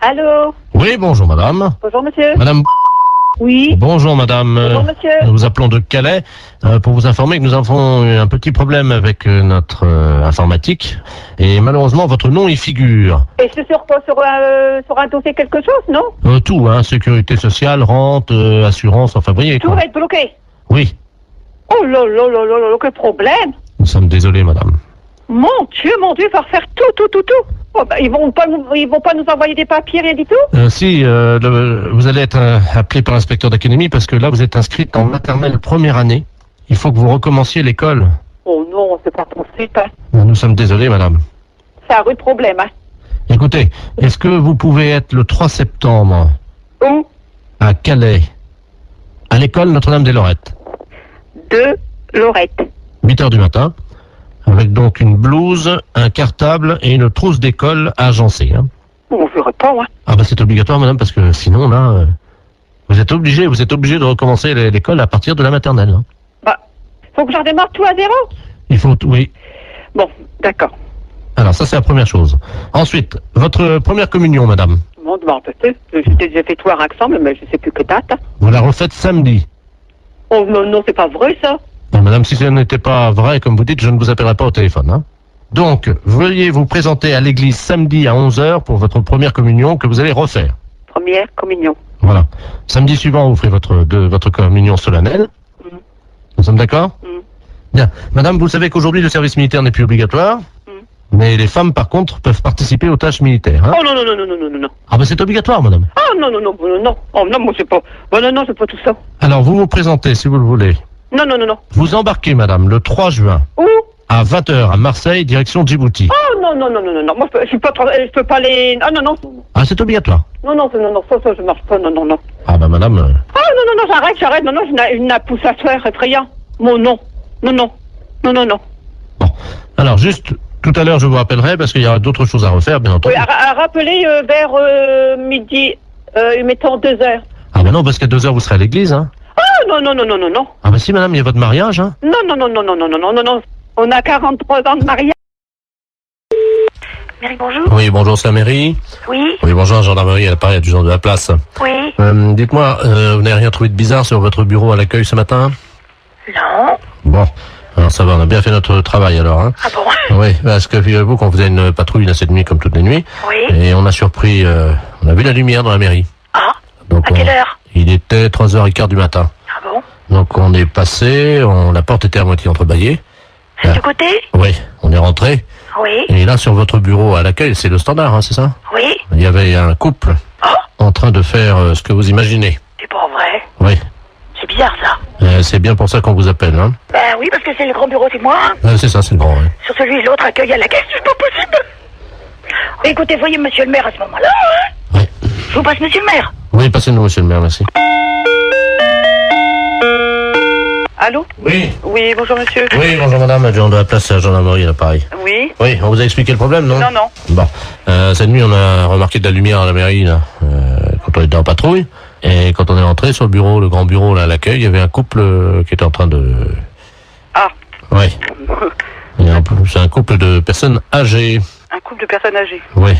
Allô? Oui, bonjour madame. Bonjour monsieur. Madame. Oui. Bonjour madame. Bonjour monsieur. Nous vous appelons de Calais pour vous informer que nous avons eu un petit problème avec notre informatique et malheureusement votre nom y figure. Et c'est sur quoi? Sur un dossier quelque chose, non? Tout, hein, sécurité sociale, rente, assurance, enfin vous voyez Tout quoi. va être bloqué. Oui, Oh là là là là là, quel problème! nous sommes désolés madame. Mon Dieu, il va refaire tout. Oh, bah, ils vont pas nous envoyer des papiers, rien du tout? Si, vous allez être appelé par l'inspecteur d'académie parce que là vous êtes inscrite en maternelle première année. Il faut que vous recommenciez l'école. Oh non, c'est pas possible, hein. Nous sommes désolés madame. C'est un rude problème, hein. Écoutez, est-ce que vous pouvez être le 3 septembre Où? à Calais, à l'école Notre-Dame-des-Lorettes, De Lorette. 8h du matin, avec donc une blouse, un cartable et une trousse d'école agencée. Hein. Bon, je réponds, hein. Ah bah c'est obligatoire madame parce que sinon là, vous êtes obligé de recommencer l'école à partir de la maternelle. Hein. Bah, faut que j'en démarre tout à zéro? Il faut, oui. Bon, d'accord. Alors ça c'est la première chose. Ensuite, votre première communion madame, Bon, je m'en rappelle plus. J'ai déjà fait tout un ensemble, mais je sais plus que date, hein. vous la refaites samedi. Oh non, c'est pas vrai, ça. Non, madame, si ce n'était pas vrai, comme vous dites, je ne vous appellerai pas au téléphone. Hein. Donc, veuillez vous présenter à l'église samedi à 11h pour votre première communion que vous allez refaire. Première communion. Voilà. Samedi suivant, vous ferez votre communion solennelle. Mhm. Nous sommes d'accord? Mhm. Bien. Madame, vous savez qu'aujourd'hui, le service militaire n'est plus obligatoire. Mais les femmes, par contre, peuvent participer aux tâches militaires. Hein. Oh non. Ah ben c'est obligatoire, madame. Oh non. Oh non, moi c'est pas. Oh non, c'est pas tout ça. Alors, vous vous présentez, si vous le voulez. Non. Vous embarquez, madame, le 3 juin, Où? à 20h, à Marseille, direction Djibouti. Oh non. Moi je peux pas aller. Ah non. Ah, c'est obligatoire. Non, ça je marche pas. Non. Ah ben, madame... Oh non, j'arrête. Non, je n'ai pousse à faire effrayant. Mon non. Non. Bon. Alors, juste... Tout à l'heure, je vous rappellerai parce qu'il y aura d'autres choses à refaire, bien entendu. Oui, à rappeler vers midi, mettons 2h. Ah ben non, parce qu'à 2h, vous serez à l'église, hein. Oh non. Ah ben si, madame, il y a votre mariage, hein. Non. On a 43 ans de mariage. Mary, bonjour. Oui, bonjour, c'est la mairie. Oui. Oui, bonjour, gendarmerie, à l'appareil adjudant de la place. Oui. Dites-moi, vous n'avez rien trouvé de bizarre sur votre bureau à l'accueil ce matin? Non. Bon, alors ça va, on a bien fait notre travail alors, hein. Ah bon? Oui, parce que figurez-vous qu'on faisait une patrouille là cette nuit comme toutes les nuits. Oui. Et on a surpris, on a vu la lumière dans la mairie. Ah. Donc À quelle heure? Il était 3h15 du matin. Ah bon? Donc on est passé, la porte était à moitié entrebâillée. C'est du côté? Oui, on est rentré. Oui. Et là, sur votre bureau à l'accueil, c'est le standard, hein, c'est ça? Oui. Il y avait un couple Oh. en train de faire ce que vous imaginez. C'est pas vrai. Oui. C'est bizarre ça. C'est bien pour ça qu'on vous appelle, hein. Ben oui, parce que c'est le grand bureau, c'est moi. C'est ça, c'est le grand, oui. Sur celui l'autre accueil à la caisse, c'est pas possible. Écoutez, voyez monsieur le maire à ce moment-là, hein. Oui. Je vous passe monsieur le maire. Oui, passez-nous, monsieur le maire, merci. Allô? Oui. Oui, bonjour monsieur. Oui, bonjour madame, adjoint de la place à gendarmerie à l'appareil. Oui. Oui, on vous a expliqué le problème, non? Non. Bon, cette nuit, on a remarqué de la lumière à la mairie, là, quand on était en patrouille. Et quand on est rentré sur le bureau, le grand bureau, là, à l'accueil, il y avait un couple qui était en train de... Ah. Oui. C'est un couple de personnes âgées. Un couple de personnes âgées. Oui.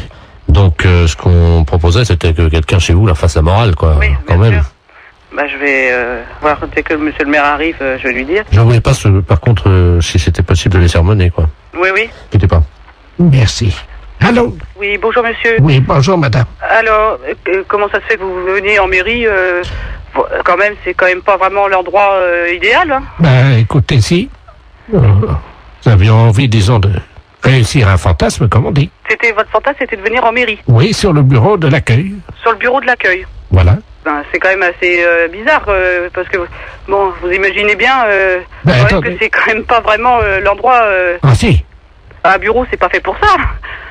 Donc, ce qu'on proposait, c'était que quelqu'un chez vous la fasse la morale, quoi. Oui, quand bien même. sûr. Bah, je vais voir dès que monsieur le maire arrive, je vais lui dire. Je ne voulais pas, par contre, si c'était possible de les sermonner, quoi. Oui. Quittez pas. Merci. Allô? Oui, bonjour monsieur. Oui, bonjour madame. Alors, comment ça se fait que vous venez en mairie quand même, c'est quand même pas vraiment l'endroit idéal, hein. Ben, écoutez, si nous avions envie, disons, de réussir un fantasme, comme on dit. C'était votre fantasme, c'était de venir en mairie, Oui, sur le bureau de l'accueil. sur le bureau de l'accueil. Voilà. Ben, c'est quand même assez bizarre, parce que, bon, vous imaginez bien Ben, quand même attendez. que c'est quand même pas vraiment l'endroit... Ah si. un bureau, c'est pas fait pour ça.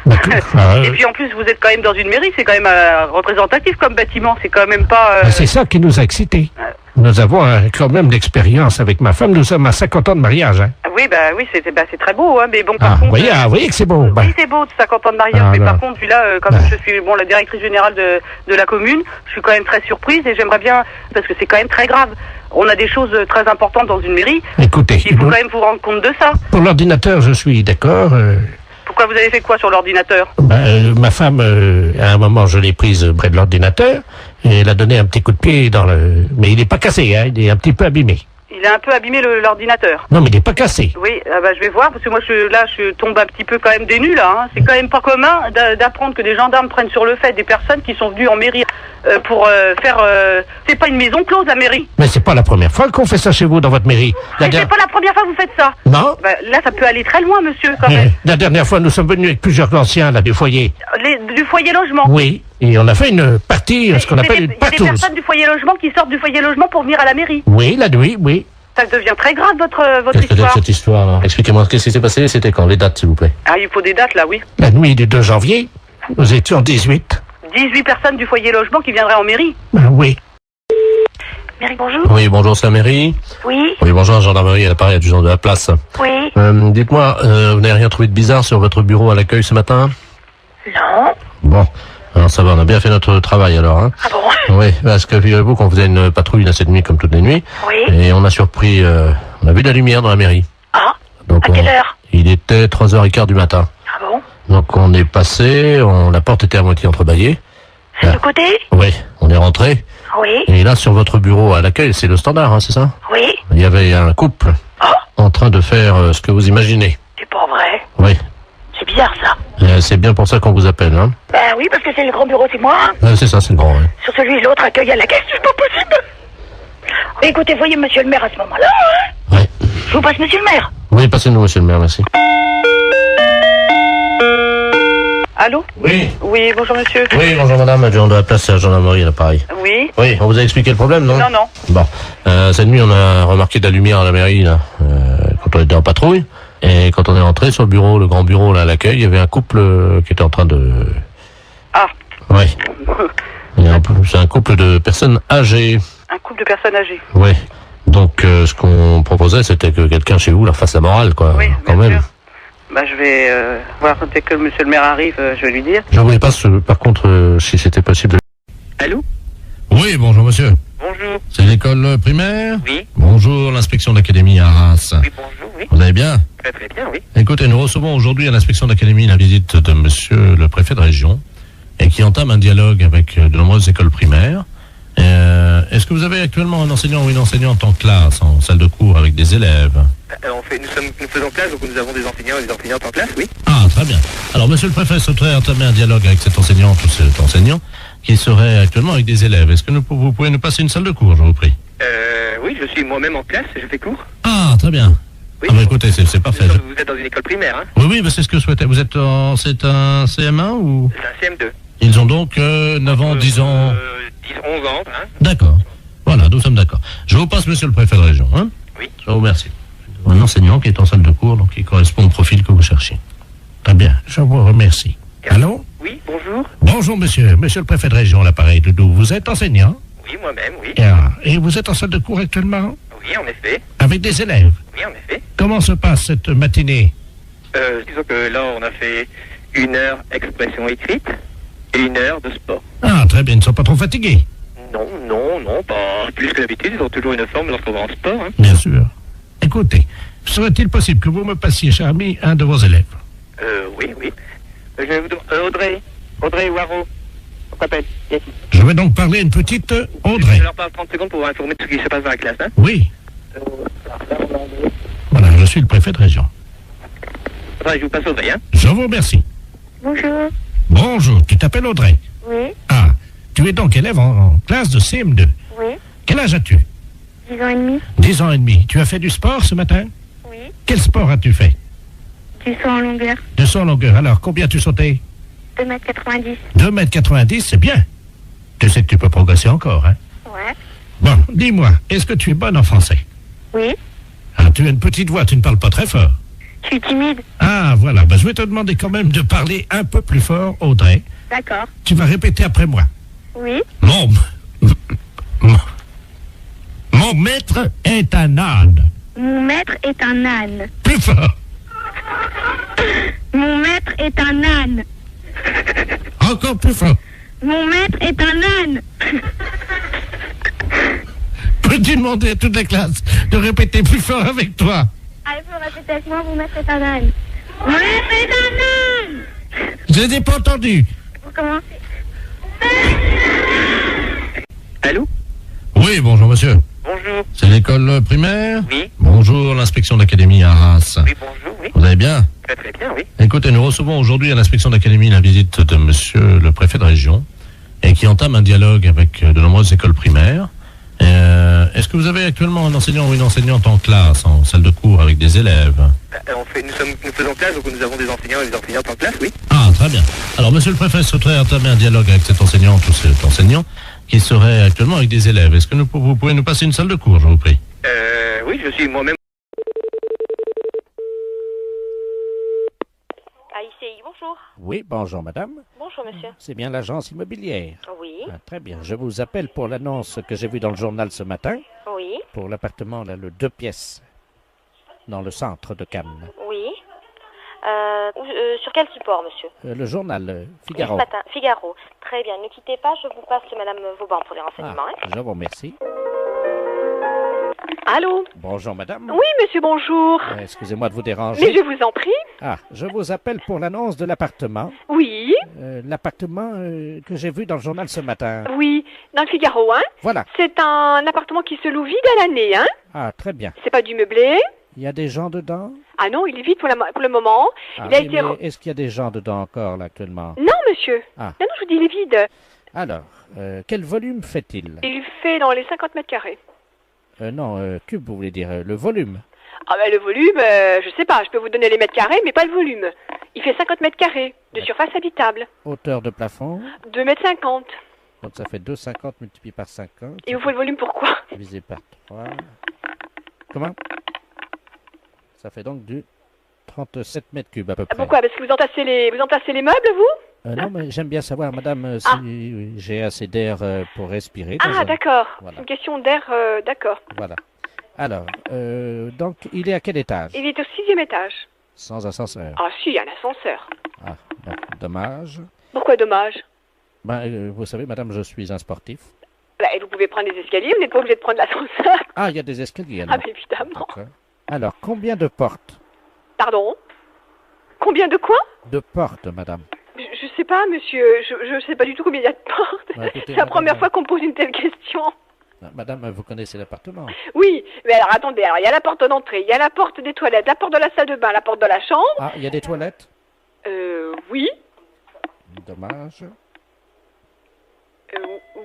D'accord. Ah, Et puis en plus, vous êtes quand même dans une mairie, c'est quand même représentatif comme bâtiment, c'est quand même pas... ben, c'est ça qui nous a excités. Nous avons quand même l'expérience avec ma femme. Nous sommes à 50 ans de mariage. Hein. Oui, c'est très beau, hein, mais bon, par Ah, contre... vous voyez que c'est beau. Ben, Oui, c'est beau, 50 ans de mariage, Ah, mais là. par contre, puis là, comme Ouais. je suis la directrice générale de la commune, je suis quand même très surprise et j'aimerais bien, parce que c'est quand même très grave. On a des choses très importantes dans une mairie, écoutez, il faut quand même vous rendre compte de ça. pour l'ordinateur, je suis d'accord. Pourquoi vous avez fait quoi sur l'ordinateur? Ma femme, à un moment, je l'ai prise près de l'ordinateur et elle a donné un petit coup de pied dans le... Mais il n'est pas cassé, hein, il est un petit peu abîmé. Il a un peu abîmé l'ordinateur. Non, mais il n'est pas cassé. Oui, je vais voir, parce que moi, je tombe un petit peu quand même des nues, là. Hein. C'est quand même pas commun d'apprendre que des gendarmes prennent sur le fait des personnes qui sont venues en mairie pour faire... C'est pas une maison close, la mairie. Mais c'est pas la première fois qu'on fait ça chez vous, dans votre mairie. Mais c'est pas la première fois que vous faites ça. Non. Là, ça peut aller très loin, monsieur, quand même. La dernière fois, nous sommes venus avec plusieurs anciens, là, du foyer. Du foyer logement. Oui, et on a fait une partie, ce qu'on appelle une Il y a partouze. des personnes du foyer logement qui sortent du foyer logement pour venir à la mairie. Oui, la nuit, oui. Ça devient très grave, votre Qu'est-ce que c'est histoire. cette histoire là? Expliquez-moi, qu'est-ce qui s'est passé? C'était quand? Les dates, s'il vous plaît. Ah, il faut des dates, là, oui. La nuit du 2 janvier, nous étions 18. 18 personnes du foyer logement qui viendraient en mairie. Oui. Mairie, bonjour. Oui, bonjour, c'est la mairie. Oui, Oui, bonjour, la gendarmerie, à l'appareil adjudant de la place. oui. Dites-moi, vous n'avez rien trouvé de bizarre sur votre bureau à l'accueil ce matin? Non. Bon, alors ça va, on a bien fait notre travail alors. Hein. Ah bon? Oui, parce que figurez-vous qu'on faisait une patrouille là, cette nuit comme toutes les nuits, Oui. et on a surpris, on a vu de la lumière dans la mairie. Ah, Donc à quelle heure? Il était 3h15 du matin. Ah bon? Donc on est passé, la porte était à moitié entrebâillée. C'est de côté? Oui, on est rentré. Oui, Et là, sur votre bureau à l'accueil, c'est le standard, hein, c'est ça? oui. Il y avait un couple Ah, en train de faire ce que vous imaginez. c'est pas vrai. Oui, C'est bizarre, ça. c'est bien pour ça qu'on vous appelle. Hein. Ben oui, parce que c'est le grand bureau, c'est moi. Hein. C'est ça, c'est le grand. Ouais. Sur celui l'autre accueil à la caisse, c'est pas possible. Écoutez, voyez monsieur le maire à ce moment-là. Hein. Ouais. Je vous passe monsieur le maire. Oui, passez-nous, monsieur le maire, merci. Allô? Oui. Oui, bonjour monsieur. Oui, bonjour madame, adjoint de la place à la gendarmerie, à l'appareil. Oui. Oui, on vous a expliqué le problème, non? Non, non. Bon, cette nuit, on a remarqué de la lumière à la mairie, là, quand on était en patrouille. Et quand on est rentré sur le bureau, le grand bureau, là, à l'accueil, il y avait un couple qui était en train de... Ah. Oui. C'est un couple de personnes âgées. Un couple de personnes âgées. Oui. Donc, ce qu'on proposait, c'était que quelqu'un chez vous leur fasse la morale, quoi. Oui, quand bien même. sûr. Bah, je vais voir dès que monsieur le maire arrive, je vais lui dire. Je voulais pas, par contre, si c'était possible. Allô? Oui, bonjour monsieur. Bonjour. C'est l'école primaire? Oui. Bonjour, l'inspection d'académie à Arras. Oui, bonjour, oui. Vous allez bien? Très très bien, oui. Écoutez, nous recevons aujourd'hui à l'inspection d'académie la visite de monsieur le préfet de région et qui entame un dialogue avec de nombreuses écoles primaires. Est-ce que vous avez actuellement un enseignant ou une enseignante en classe, en salle de cours avec des élèves? Nous faisons classe, donc nous avons des enseignants et des enseignantes en classe, oui. Ah, très bien. Alors, monsieur le préfet souhaiterait entamer un dialogue avec cette enseignante ou cet enseignant qui serait actuellement avec des élèves. Est-ce que vous pouvez nous passer une salle de cours, je vous prie? Oui, je suis moi-même en classe, je fais cours. Ah, très bien. Oui. Ah, bah, écoutez, c'est parfait. Vous êtes dans une école primaire, hein? Oui, oui, bah, c'est ce que je souhaitais. Vous êtes c'est un CM1 ou? C'est un CM2. Ils ont donc 9 ans, 10 ans. 10, 11 ans, hein? D'accord. Voilà, nous sommes d'accord. Je vous passe monsieur le préfet de région, hein? Oui. Je vous remercie. Un enseignant qui est en salle de cours, donc qui correspond au profil que vous cherchez. Très bien, je vous remercie. Allô? Oui, bonjour. Bonjour monsieur, monsieur le préfet de région, l'appareil de Doubs. Vous êtes enseignant? Oui, moi-même, oui. Et vous êtes en salle de cours actuellement? Oui, en effet. Avec des élèves? Oui, en effet. Comment se passe cette matinée? Disons que là, on a fait 1 heure expression écrite et 1 heure de sport. Ah, très bien, ils ne sont pas trop fatigués? Non, pas plus que d'habitude. Ils ont toujours une forme lorsqu'on va en sport, hein. Bien sûr. Écoutez, serait-il possible que vous me passiez, cher ami, un de vos élèves? Oui. Je vais vous demander... Audrey Waro. On s'appelle. Je vais donc parler à une petite Audrey. Je leur parle 30 secondes pour vous informer de ce qui se passe dans la classe, hein. Oui. Voilà, je suis le préfet de région. Attendez, je vous passe Audrey, hein. Je vous remercie. Bonjour. Bonjour, tu t'appelles Audrey? Oui. Ah, tu es donc élève en classe de CM2. Oui. Quel âge as-tu? 10 ans et demi. 10 ans et demi. Tu as fait du sport ce matin? Oui. Quel sport as-tu fait? Du saut en longueur. De saut en longueur. Alors, combien as-tu sauté? 2,90 m. 2,90 m, c'est bien. Tu sais que tu peux progresser encore, hein? Ouais. Bon, dis-moi, est-ce que tu es bonne en français? Oui. Ah, tu as une petite voix, tu ne parles pas très fort. Je suis timide. Ah, voilà. Ben, je vais te demander quand même de parler un peu plus fort, Audrey. D'accord. Tu vas répéter après moi. Oui. Mon maître est un âne. Mon maître est un âne. Plus fort. Mon maître est un âne. Encore plus fort. Mon maître est un âne. Peux-tu demander à toute la classe de répéter plus fort avec toi? Ah, il faut répéter avec moi, mon maître est un âne. Mon maître est un âne. Je n'ai pas entendu. Vous commencez. Allô? Oui, bonjour monsieur. Bonjour. C'est l'école primaire? Oui. Bonjour, l'inspection d'académie à Arras. Oui, bonjour, oui. Vous allez bien? Très très bien, oui. Écoutez, nous recevons aujourd'hui à l'inspection d'académie la visite de monsieur le préfet de région et qui entame un dialogue avec de nombreuses écoles primaires. Est-ce que vous avez actuellement un enseignant ou une enseignante en classe, en salle de cours avec des élèves? Nous faisons classe, donc nous avons des enseignants et des enseignantes en classe, oui. Ah, très bien. Alors, monsieur le préfet souhaiterait entamer un dialogue avec cette enseignante ou cet enseignant qui serait actuellement avec des élèves. Est-ce que vous pouvez nous passer une salle de cours, je vous prie? Oui, je suis moi-même. AICI, bonjour. Oui, bonjour madame. Bonjour, monsieur. C'est bien l'agence immobilière. Oui, Ah, très bien. Je vous appelle pour l'annonce que j'ai vue dans le journal ce matin oui, pour l'appartement, là, le 2 pièces, dans le centre de Cannes. oui. Sur quel support, monsieur? Le journal Ce Figaro. matin, Figaro. Très bien, ne quittez pas, je vous passe madame Vauban pour les Ah, renseignements. hein. je vous remercie. Allô? Bonjour madame. Oui, monsieur, bonjour. Excusez-moi de vous Mais déranger. je vous en prie. Ah, je vous appelle pour l'annonce de l'appartement. Oui, L'appartement que j'ai vu dans le journal ce matin. oui, dans le Figaro, hein. Voilà. C'est un appartement qui se loue vide à l'année, hein. Ah, très bien. C'est pas du meublé. Il y a des gens dedans? Ah non, il est vide pour le moment. Ah, Il a oui, été... mais est-ce qu'il y a des gens dedans encore, là, actuellement? Non, monsieur. Ah. Non, non, je vous dis, il est vide. Alors, quel volume fait-il? Il fait dans les 50 mètres carrés. Non, cube, vous voulez dire, le volume. Ah ben le volume, je sais pas, je peux vous donner les mètres carrés, mais pas le volume. Il fait 50 mètres carrés de surface habitable. Hauteur de plafond, 2 mètres 50. donc ça fait 2,50 multiplié par 50, Il vous faut le volume pourquoi? divisé par 3. Comment? Ça fait donc du 37 mètres cubes à peu près. Pourquoi? Parce que vous entassez les meubles, vous? Non, mais j'aime bien savoir, madame, si oui, j'ai assez d'air pour respirer. dans Ah, un- d'accord. Voilà. C'est une question d'air, d'accord. Voilà. Alors, donc, il est à quel étage? Il est au 6e étage. Sans ascenseur. Ah si, il y a un ascenseur. Ah, bon, dommage. Pourquoi dommage? Ben, vous savez, madame, je suis un sportif. Bah, vous pouvez prendre les escaliers, vous n'êtes pas obligé de prendre l'ascenseur. Ah, il y a des escaliers, alors. Ah, mais évidemment. D'accord. Alors, combien de portes? Pardon? Combien de quoi? De portes, madame. Je sais pas, monsieur. Je sais pas du tout combien il y a de portes. Ouais, écoutez, C'est la madame, première fois qu'on me pose une telle question. Madame, vous connaissez l'appartement? Oui, mais alors attendez, alors il y a la porte d'entrée, il y a la porte des toilettes, la porte de la salle de bain, la porte de la chambre. Ah, il y a des toilettes? Oui. Dommage.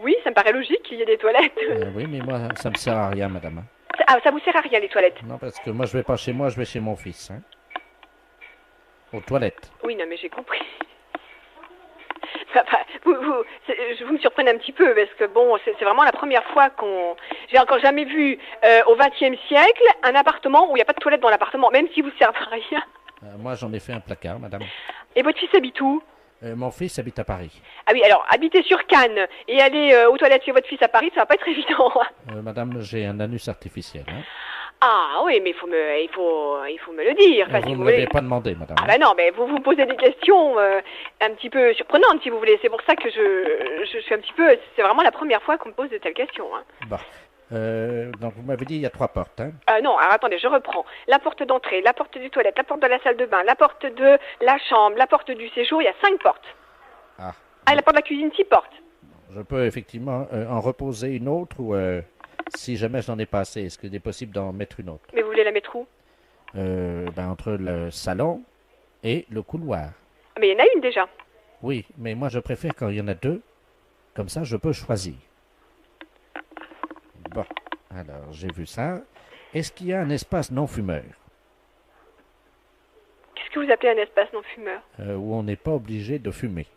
Oui, ça me paraît logique qu'il y ait des toilettes. Oui, mais moi, ça me sert à rien, madame. Ah, ça vous sert à rien les toilettes? Non, parce que moi, je vais pas chez moi, je vais chez mon fils. Hein. Aux toilettes. Oui, non, mais j'ai compris. Enfin, vous me surprenez un petit peu parce que bon, c'est vraiment la première fois j'ai encore jamais vu au XXe siècle un appartement où il n'y a pas de toilette dans l'appartement, même si vous servez à rien. Moi, j'en ai fait un placard, madame. Et votre fils habite où? Mon fils habite à Paris. Ah oui, alors habiter sur Cannes et aller aux toilettes chez votre fils à Paris, ça va pas être évident. Madame, j'ai un anus artificiel. Hein. Ah oui, mais il faut me le dire. Enfin, Vous si ne vous me l'avez voulez. pas demandé, madame. Ah ben non, mais vous posez des questions un petit peu surprenantes, si vous voulez. C'est pour ça que je suis un petit peu... C'est vraiment la première fois qu'on me pose de telles questions. Hein. Bon. Donc, vous m'avez dit il y a 3 portes. Hein. Non, alors attendez, je reprends. La porte d'entrée, la porte du toilette, la porte de la salle de bain, la porte de la chambre, la porte du séjour, il y a 5 portes. Ah. Ah, la porte de la cuisine, 6 portes. Je peux effectivement en reposer une autre ou si jamais je n'en ai pas assez, est-ce qu'il est possible d'en mettre une autre? Mais vous voulez la mettre où? Entre le salon et le couloir. Ah, mais il y en a une déjà. Oui, mais moi je préfère quand il y en a 2. Comme ça, je peux choisir. Bon, alors j'ai vu ça. Est-ce qu'il y a un espace non-fumeur Qu'est-ce que vous appelez un espace non-fumeur? où on n'est pas obligé de fumer?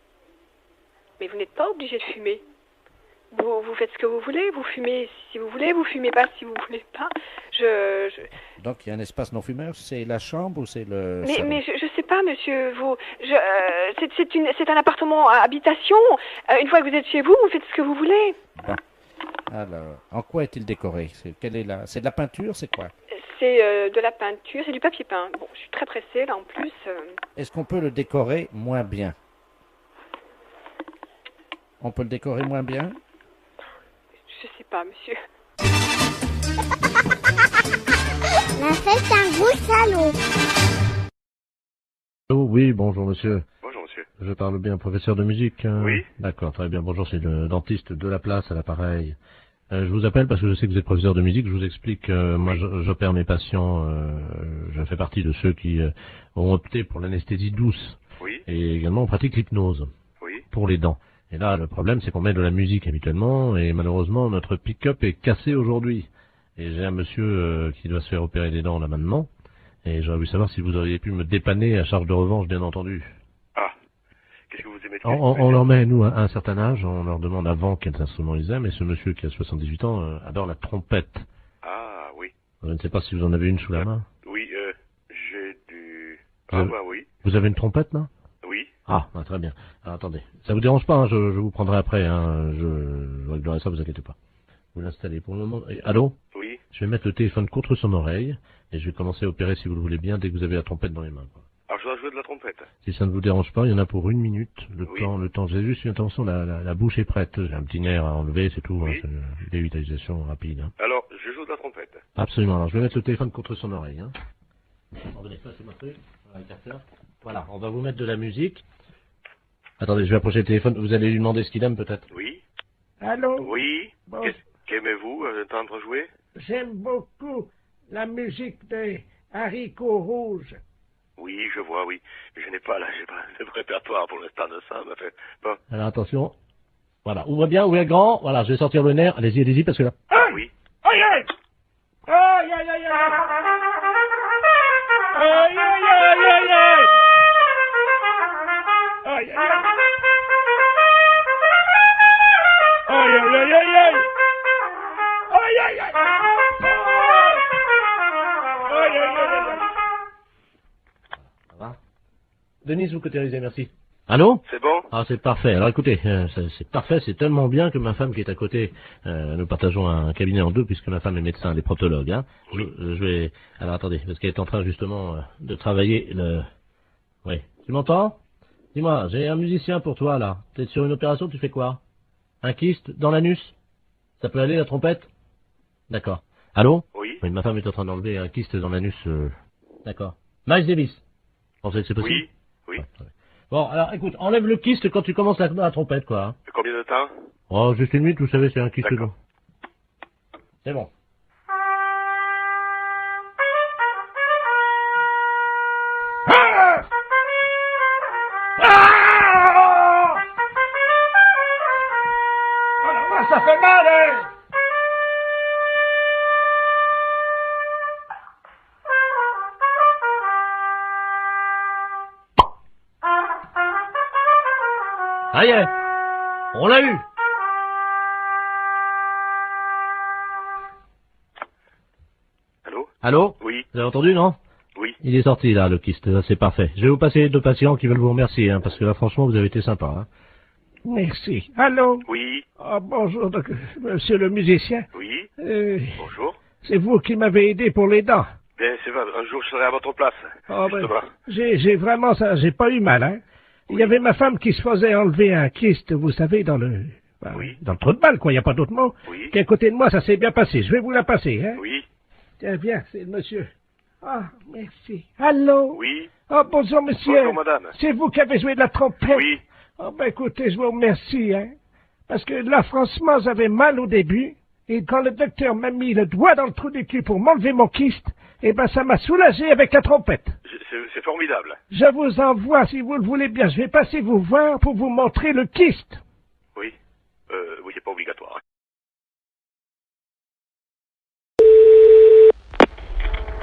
Mais vous n'êtes pas obligé de fumer. Vous faites ce que vous voulez, vous fumez si vous voulez, vous fumez pas si vous voulez pas. Donc il y a un espace non-fumeur, c'est la chambre ou c'est le Mais, salon? mais je sais pas, monsieur. C'est un appartement à habitation. Une fois que vous êtes chez vous, vous faites ce que vous voulez. Bon. Alors, en quoi est-il décoré? C'est de la peinture, c'est quoi? C'est de la peinture, c'est du papier peint. Bon, je suis très pressée là en plus. Est-ce qu'on peut le décorer moins bien? On peut le décorer moins bien? Je sais pas, monsieur. La fête d'un gros salaud. Oui, bonjour monsieur. Bonjour monsieur. Je parle bien professeur de musique. Oui. D'accord, très bien. Bonjour, c'est le dentiste de la place à l'appareil. Je vous appelle parce que je sais que vous êtes professeur de musique. Je vous explique, moi j'opère mes patients, je fais partie de ceux qui ont opté pour l'anesthésie douce. Oui. Et également on pratique l'hypnose. Oui. Pour les dents. Et là, le problème, c'est qu'on met de la musique habituellement, et malheureusement, notre pick-up est cassé aujourd'hui. Et j'ai un monsieur qui doit se faire opérer des dents là maintenant, et j'aurais voulu savoir si vous auriez pu me dépanner à charge de revanche, bien entendu. Ah. Qu'est-ce que vous aimez? On leur met, nous, à un certain âge, on leur demande avant quels instruments ils aiment, et ce monsieur qui a 78 ans adore la trompette. Ah, oui. Je ne sais pas si vous en avez une sous la main. Oui, j'ai du... oui. Vous avez une trompette, là? Oui. Ah, très bien. Alors, attendez. Ça vous dérange pas, hein, je vous prendrai après, hein, je réglerai ça, vous inquiétez pas. Vous l'installez pour le moment. Allô? Oui. Je vais mettre le téléphone contre son oreille, et je vais commencer à opérer, si vous le voulez bien, dès que vous avez la trompette dans les mains, quoi. Alors, je dois jouer de la trompette. Si ça ne vous dérange pas, il y en a pour 1 minute. Le temps, j'ai juste une attention, la bouche est prête. J'ai un petit nerf à enlever, c'est tout, Oui. hein, c'est une dévitalisation rapide, hein. Alors, je joue de la trompette. Absolument. Alors, je vais mettre le téléphone contre son oreille, hein. Attendez, passez-moi le truc. Voilà, le capteur. Voilà, on va vous mettre de la musique. Attendez, je vais approcher le téléphone. Vous allez lui demander ce qu'il aime, peut-être. Oui. Allô? Oui. Bon. Qu'aimez-vous entendre jouer? J'aime beaucoup la musique des haricots rouges. Oui, je vois, oui. Mais j'ai pas le répertoire pour l'instant de ça, mais fait. Bon. Alors, attention. Voilà, ouvrez bien, ouvrez grand. Voilà, je vais sortir le nerf. Allez-y, parce que là... Oui. Aïe, aïe! Aïe, aïe, aïe, aïe! Aïe, aïe, aïe, aïe, aïe! Aïe, aïe, aïe! Aïe, aïe, aïe, aïe, aïe! Aïe, aïe, aïe! Aïe, aïe, aïe, aïe! Ça va? Denise, vous cautérisez, merci. Allô? C'est bon? Ah, c'est parfait. Alors écoutez, c'est parfait, c'est tellement bien que ma femme qui est à côté, nous partageons un cabinet en deux puisque ma femme est médecin, elle est proctologue, hein. Oui. Je vais... Alors attendez, parce qu'elle est en train justement de travailler le... Oui. Tu m'entends? Dis-moi, j'ai un musicien pour toi là. T'es sur une opération, tu fais quoi? Un kyste dans l'anus? Ça peut aller la trompette? D'accord. Allô? Oui. Oui, ma femme est en train d'enlever un kyste dans l'anus. D'accord. Miles Davis. Vous pensez que c'est possible? Oui. Oui. Ouais. Bon, alors écoute, enlève le kyste quand tu commences la trompette, quoi. Hein. Combien de temps? Oh, juste 1 minute, vous savez, c'est un kyste D'accord. long. C'est bon. Ah! Ah! Oh là là, ça fait mal, hein! Ça y est, on l'a eu. Allô? Allô? Oui. Vous avez entendu, non? Oui. Il est sorti, là, le kyste, là, c'est parfait. Je vais vous passer les 2 patients qui veulent vous remercier, hein, parce que là, franchement, vous avez été sympa, hein. Merci. Allô? Oui. Ah, bonjour, monsieur le musicien. Oui. Bonjour. C'est vous qui m'avez aidé pour les dents. Bien, c'est vrai, un jour je serai à votre place. Ah, ben, Justement. j'ai vraiment ça, j'ai pas eu mal, hein. Il y avait ma femme qui se faisait enlever un kyste, vous savez, dans le dans le trou de balle, quoi, il n'y a pas d'autre mot. Oui. Qui est à côté de moi, ça s'est bien passé. Je vais vous la passer, hein. Oui. Tiens, viens, c'est le monsieur. Ah, merci. Allô? Oui. Ah, bonjour, monsieur. Bonjour, madame. C'est vous qui avez joué de la trompette? Oui. Ah, ben, écoutez, je vous remercie, hein. Parce que là, franchement, j'avais mal au début. Et quand le docteur m'a mis le doigt dans le trou du cul pour m'enlever mon kyste, eh ben, ça m'a soulagé avec la trompette. C'est formidable. Je vous envoie, si vous le voulez bien. Je vais passer vous voir pour vous montrer le kyste. Oui. Oui, c'est pas obligatoire.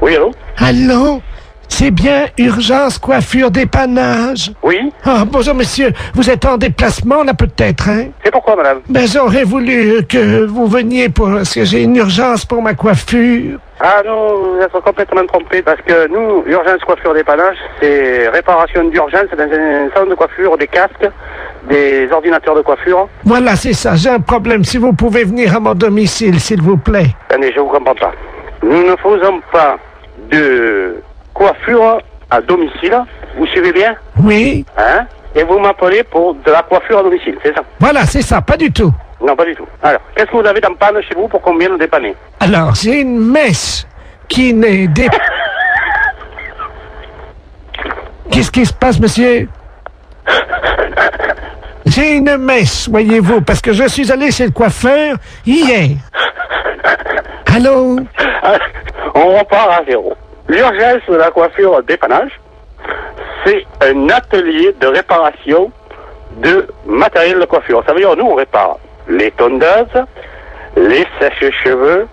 Oui, allô? Allô? C'est bien Urgence Coiffure Dépannage? Oui. Ah, bonjour monsieur. Vous êtes en déplacement là peut-être, hein? C'est pourquoi, madame? Ben j'aurais voulu que vous veniez parce que j'ai une urgence pour ma coiffure. Ah non, vous êtes complètement trompé parce que nous, Urgence Coiffure Dépannage, c'est réparation d'urgence dans un salon de coiffure, des casques, des ordinateurs de coiffure. Voilà, c'est ça. J'ai un problème. Si vous pouvez venir à mon domicile, s'il vous plaît. Attendez, je vous comprends pas. Nous ne faisons pas de coiffure à domicile. Vous suivez bien? Oui. Hein? Et vous m'appelez pour de la coiffure à domicile, c'est ça? Voilà, c'est ça. Pas du tout. Non, pas du tout. Alors, qu'est-ce que vous avez dans panne chez vous pour qu'on vienne dépanner? Alors, j'ai une messe qui n'est Qu'est-ce qui se passe, monsieur? J'ai une messe, voyez-vous, parce que je suis allé chez le coiffeur hier. Allô? On repart à zéro. L'urgence de la coiffure dépannage, c'est un atelier de réparation de matériel de coiffure. Ça veut dire, nous, on répare les tondeuses, les sèches-cheveux,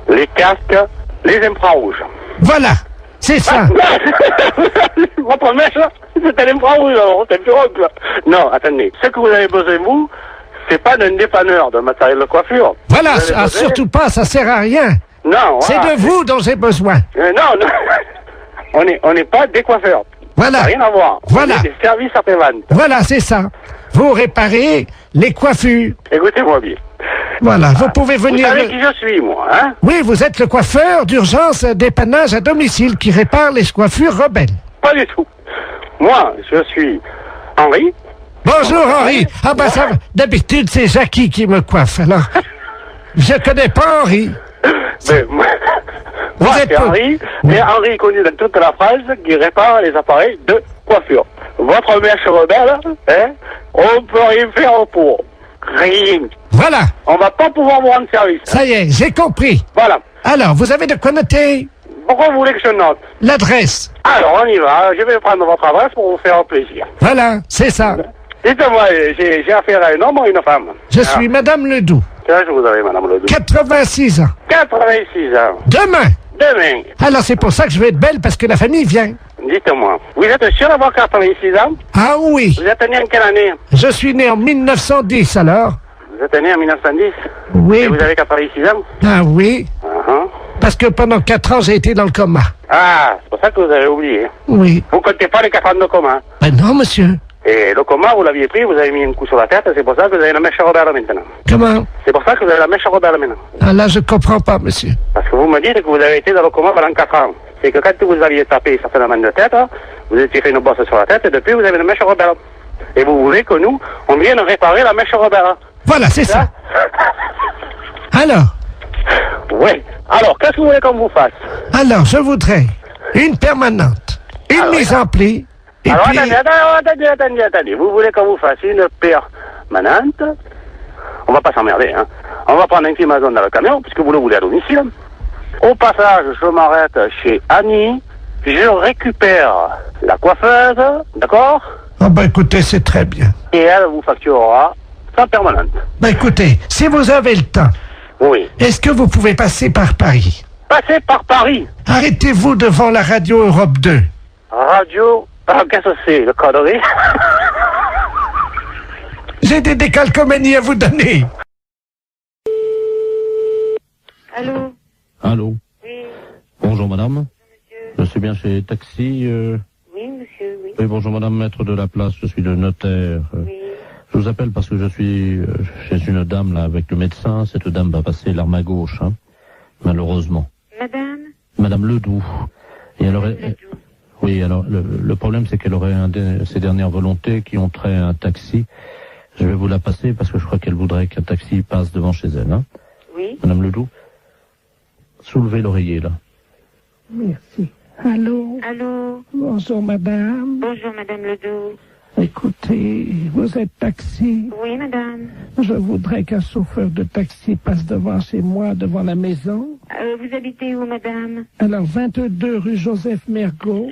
les casques, les infrarouges. Voilà, c'est ça. Votre mèche, c'est un infrarouge, alors, c'est un pirogue, là. Non, attendez. Ce que vous avez besoin, vous, c'est pas d'un dépanneur de matériel de coiffure. Voilà, surtout pas, ça sert à rien. Non, c'est voilà, de vous dont j'ai besoin. Non, on n'est pas des coiffeurs. Voilà. Ça n'a rien à voir. Voilà. On est des services après-vente. Voilà, c'est ça. Vous réparez les coiffures. Écoutez-moi bien. Voilà, vous pouvez venir... Vous savez qui je suis, moi, hein? Oui, vous êtes le coiffeur d'urgence dépannage à domicile qui répare les coiffures rebelles. Pas du tout. Moi, je suis Henri. Bonjour, Henri. Ah ben ça, d'habitude, c'est Jackie qui me coiffe, alors... Je connais pas Henri. Mais moi c'est Henri, et Henri est connu dans toute la France qui répare les appareils de coiffure. Votre mèche rebelle, hein, on peut rien faire pour. Rien. Voilà. On va pas pouvoir vous rendre service. Ça y est, j'ai compris. Voilà. Alors, vous avez de quoi noter? Pourquoi vous voulez que je note? L'adresse. Alors, on y va. Je vais prendre votre adresse pour vous faire plaisir. Voilà, c'est ça. Dites-moi, j'ai affaire à un homme ou à une femme? Je suis Madame Ledoux. Quel âge vous avez, Madame Ledoux? 86 ans. 86 ans. Demain. Demain. Alors, c'est pour ça que je vais être belle, parce que la famille vient. Dites-moi, vous êtes sûr d'avoir 86 ans? Ah oui. Vous êtes né en quelle année? Je suis né en 1910, alors. Vous êtes né en 1910? Oui. Et vous avez 86 ans? Ah oui. Uh-huh. Parce que pendant 4 ans, j'ai été dans le coma. Ah, c'est pour ça que vous avez oublié. Oui. Vous comptez pas les 4 ans de coma? Ben non, monsieur. Et le coma, vous l'aviez pris, vous avez mis un coup sur la tête, c'est pour ça que vous avez la mèche rebelle maintenant. Comment? C'est pour ça que vous avez la mèche rebelle maintenant. Ah là, je comprends pas, monsieur. Parce que vous me dites que vous avez été dans le coma pendant 4 ans. C'est que quand vous aviez tapé certainement de tête, vous étiez fait une bosse sur la tête, et depuis vous avez une mèche rebelle. Et vous voulez que nous, on vienne réparer la mèche rebelle. Voilà, c'est ça. Alors? Oui. Alors, qu'est-ce que vous voulez qu'on vous fasse? Alors, je voudrais une permanente, une mise en pli. Et alors, puis... attendez. Vous voulez qu'on vous fasse une permanente? On va pas s'emmerder, hein. On va prendre un climatiseur dans le camion, puisque vous le voulez à domicile. Au passage, je m'arrête chez Annie. Je récupère la coiffeuse, d'accord? Ah ben écoutez, c'est très bien. Et elle vous facturera sa permanente. Ben écoutez, si vous avez le temps, oui. Est-ce que vous pouvez passer par Paris? Passer par Paris? Arrêtez-vous devant la radio Europe 2. Radio? Ah, qu'est-ce que c'est, le connerie? J'ai des décalcomanies à vous donner. Allô? Allô? Oui. Bonjour madame. Bonjour, monsieur. Je suis bien chez Taxi. Oui, monsieur, oui. Oui, bonjour madame, maître de la place, je suis le notaire. Oui. Je vous appelle parce que je suis chez une dame là avec le médecin. Cette dame va passer l'arme à gauche, hein, malheureusement. Madame? Madame Ledoux. Et elle aurait... Oui, alors le problème c'est qu'elle aurait ses dernières volontés qui ont trait à un taxi. Je vais vous la passer parce que je crois qu'elle voudrait qu'un taxi passe devant chez elle. Hein. Oui. Madame Ledoux, soulevez l'oreiller là. Merci. Allô? Allô? Bonjour, madame. Bonjour, madame Ledoux. Écoutez, vous êtes taxi? Oui, madame. Je voudrais qu'un chauffeur de taxi passe devant chez moi, devant la maison. Vous habitez où, madame? Alors, 22 rue Joseph Mergault.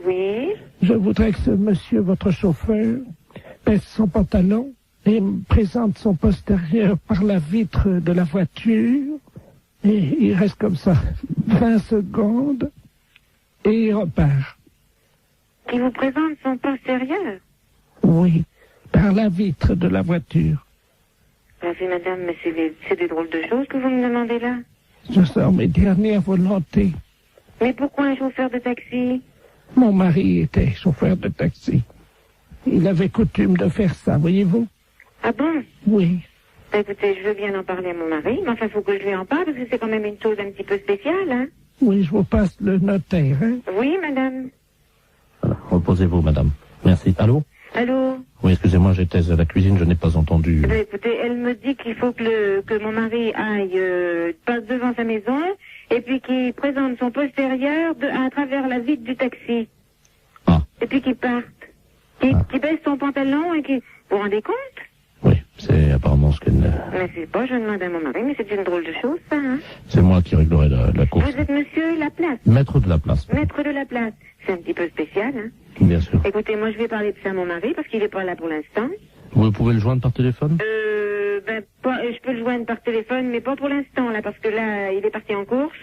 Oui. Je voudrais que ce monsieur, votre chauffeur, baisse son pantalon et me présente son postérieur par la vitre de la voiture. Et il reste comme ça 20 secondes et il repart. Qui vous présente son postérieur? Oui, par la vitre de la voiture. Oui, madame, mais c'est des drôles de choses que vous me demandez là. Je sors mes dernières volontés. Mais pourquoi un chauffeur de taxi? Mon mari était chauffeur de taxi. Il avait coutume de faire ça, voyez-vous? Ah bon? Oui. Écoutez, je veux bien en parler à mon mari, mais enfin, il faut que je lui en parle, parce que c'est quand même une chose un petit peu spéciale, hein? Oui, je vous passe le notaire, hein? Oui, madame. Voilà, reposez-vous madame. Merci. Allô? Allô? Oui, excusez-moi, j'étais à la cuisine, je n'ai pas entendu. Écoutez, elle me dit qu'il faut que mon mari aille passe devant sa maison et puis qu'il présente son postérieur à travers la vitre du taxi. Ah, et puis qui parte. Qui baisse son pantalon et qui... Vous vous rendez compte? Oui, c'est apparemment ce qu'elle... Mais c'est pas, je demande à mon mari, mais c'est une drôle de chose, ça, hein? C'est moi qui réglerai la course. Vous êtes monsieur Laplace? Maître de la place. Maître de la place. C'est un petit peu spécial, hein? Bien sûr. Écoutez, moi je vais parler de ça à mon mari, parce qu'il est pas là pour l'instant. Vous pouvez le joindre par téléphone? Je peux le joindre par téléphone, mais pas pour l'instant, là, parce que là, il est parti en course.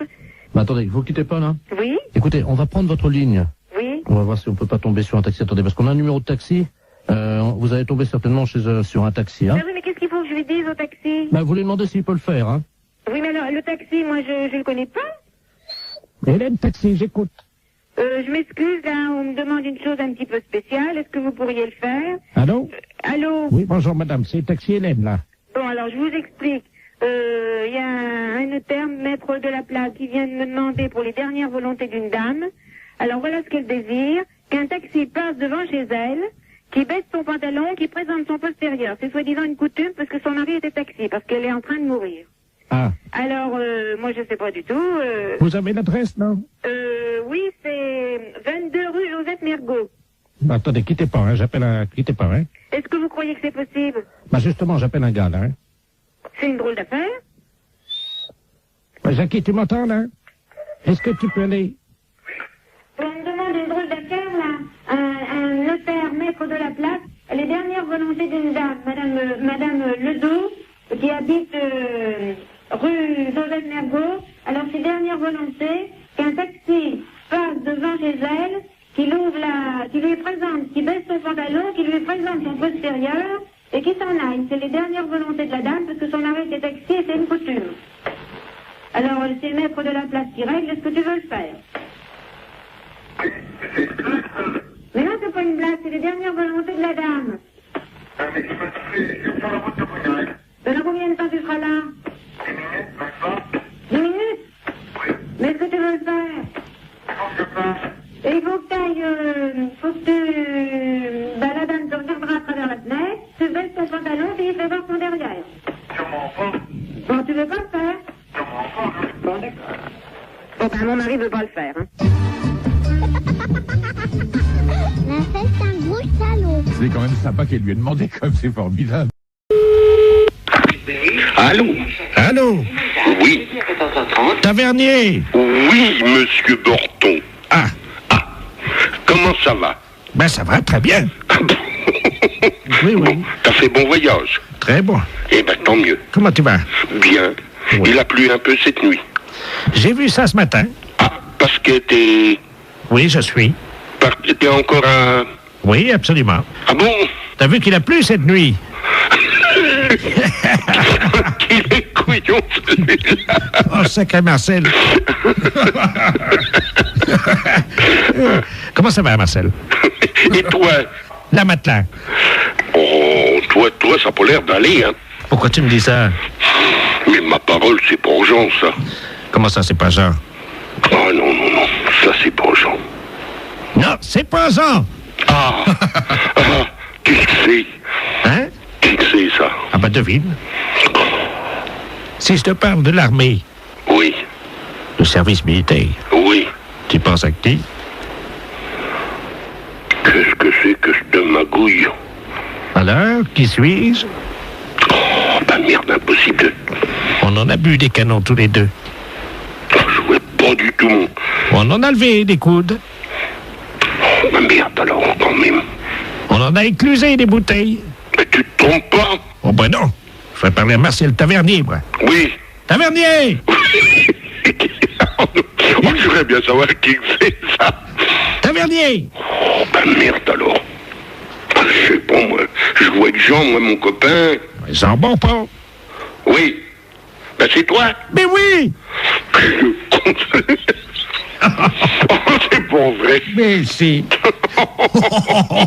Mais attendez, vous quittez pas, là? Oui? Écoutez, on va prendre votre ligne. Oui? On va voir si on peut pas tomber sur un taxi. Attendez, parce qu'on a un numéro de taxi. Vous allez tomber certainement sur un taxi, hein? Ah oui, mais qu'est-ce qu'il faut que je lui dise au taxi? Bah, vous lui demandez s'il peut le faire, hein? Oui, mais alors, le taxi, moi, je le connais pas. Hélène, taxi, j'écoute. Je m'excuse, là, on me demande une chose un petit peu spéciale. Est-ce que vous pourriez le faire? Allô? Allô? Oui, bonjour madame, c'est taxi Hélène, là. Bon, alors, je vous explique. Il y a un notaire, maître de la place, qui vient de me demander pour les dernières volontés d'une dame. Alors, voilà ce qu'elle désire. Qu'un taxi passe devant chez elle, qui baisse son pantalon, qui présente son postérieur. C'est soi-disant une coutume parce que son mari était taxi, parce qu'elle est en train de mourir. Ah. Alors, moi, je sais pas du tout. Vous avez l'adresse, non? Oui, c'est 22 rue Joseph Mergault. Bah, attendez, quittez pas, hein, quittez pas, hein. Est-ce que vous croyez que c'est possible? Bah, justement, j'appelle un gars, là, hein. C'est une drôle d'affaire. Bah, Jackie, tu m'entends, là? Est-ce que tu peux aller? On me demande une drôle d'affaire, là. Un notaire, maître de la place, les dernières volontés d'une dame, Madame Ledoux, qui habite rue Joseph Mergault. Alors, ses dernières volontés, qu'un taxi passe devant chez elle, qui lui présente, qui baisse son pantalon, qui lui présente son postérieur, et qui s'en aille. C'est les dernières volontés de la dame, parce que son mari était taxi et c'est une coutume. Alors, c'est le maître de la place qui règle, est-ce que tu veux le faire? Mais non, c'est pas une blague, c'est les dernières volontés de la dame. Dans combien de temps tu seras là? 10 minutes? Mais est-ce que tu veux le faire? Et il faut que tu ailles, la dame te regardera à travers la fenêtre, tu baisses ton pantalon et il fait voir son derrière. Bon, tu veux pas le faire? Bon, d'accord. Bon, ben, mon mari veut pas le faire, hein. C'est un gros salaud. C'est quand même sympa qu'elle lui ait demandé, comme c'est formidable. Allô? Allô? Oui. Tavernier? Oui, monsieur Borton. Ah. Comment ça va? Ben, ça va, très bien. Oui, oui. T'as fait bon voyage? Très bon. Eh ben, tant mieux. Comment tu vas? Bien. Oui. Il a plu un peu cette nuit. J'ai vu ça ce matin. Ah, parce que t'es... Oui, je suis. T'es encore un... Oui, absolument. Ah bon? T'as vu qu'il a plu cette nuit? Qu'il est couillon, celui-là. Oh, sacré Marcel. Comment ça va, Marcel? Et toi? La matelas. Oh, toi, ça a pas l'air d'aller, hein? Pourquoi tu me dis ça? Mais ma parole, c'est pour Jean, ça. Comment ça, c'est pas Jean? Oh non, ça c'est pas Jean. Non, c'est pas Jean. Ah, qu'est-ce que c'est? Hein? Qu'est-ce que c'est, ça? Ah bah devine. Si je te parle de l'armée. Oui. Le service militaire. Oui. Tu penses à qui? Qu'est-ce que c'est que ce de magouille? Alors, qui suis-je? Oh, bah merde, impossible. On en a bu des canons tous les deux. Je vois pas du tout. On en a levé des coudes. Oh, bah merde, alors, quand même. On en a éclusé des bouteilles. Mais tu te trompes pas? Oh ben non. Je vais parler à Marcel Tavernier, moi. Oui. Tavernier! Oh, je voudrais bien savoir qui c'est, ça. Tavernier! Oh, bah merde, alors. Je sais pas, moi. Je vois avec Jean, moi, mon copain. Jean Bonpont. Oui. Ben, c'est toi? Mais oui! Oh, c'est pas vrai. Mais si. Oh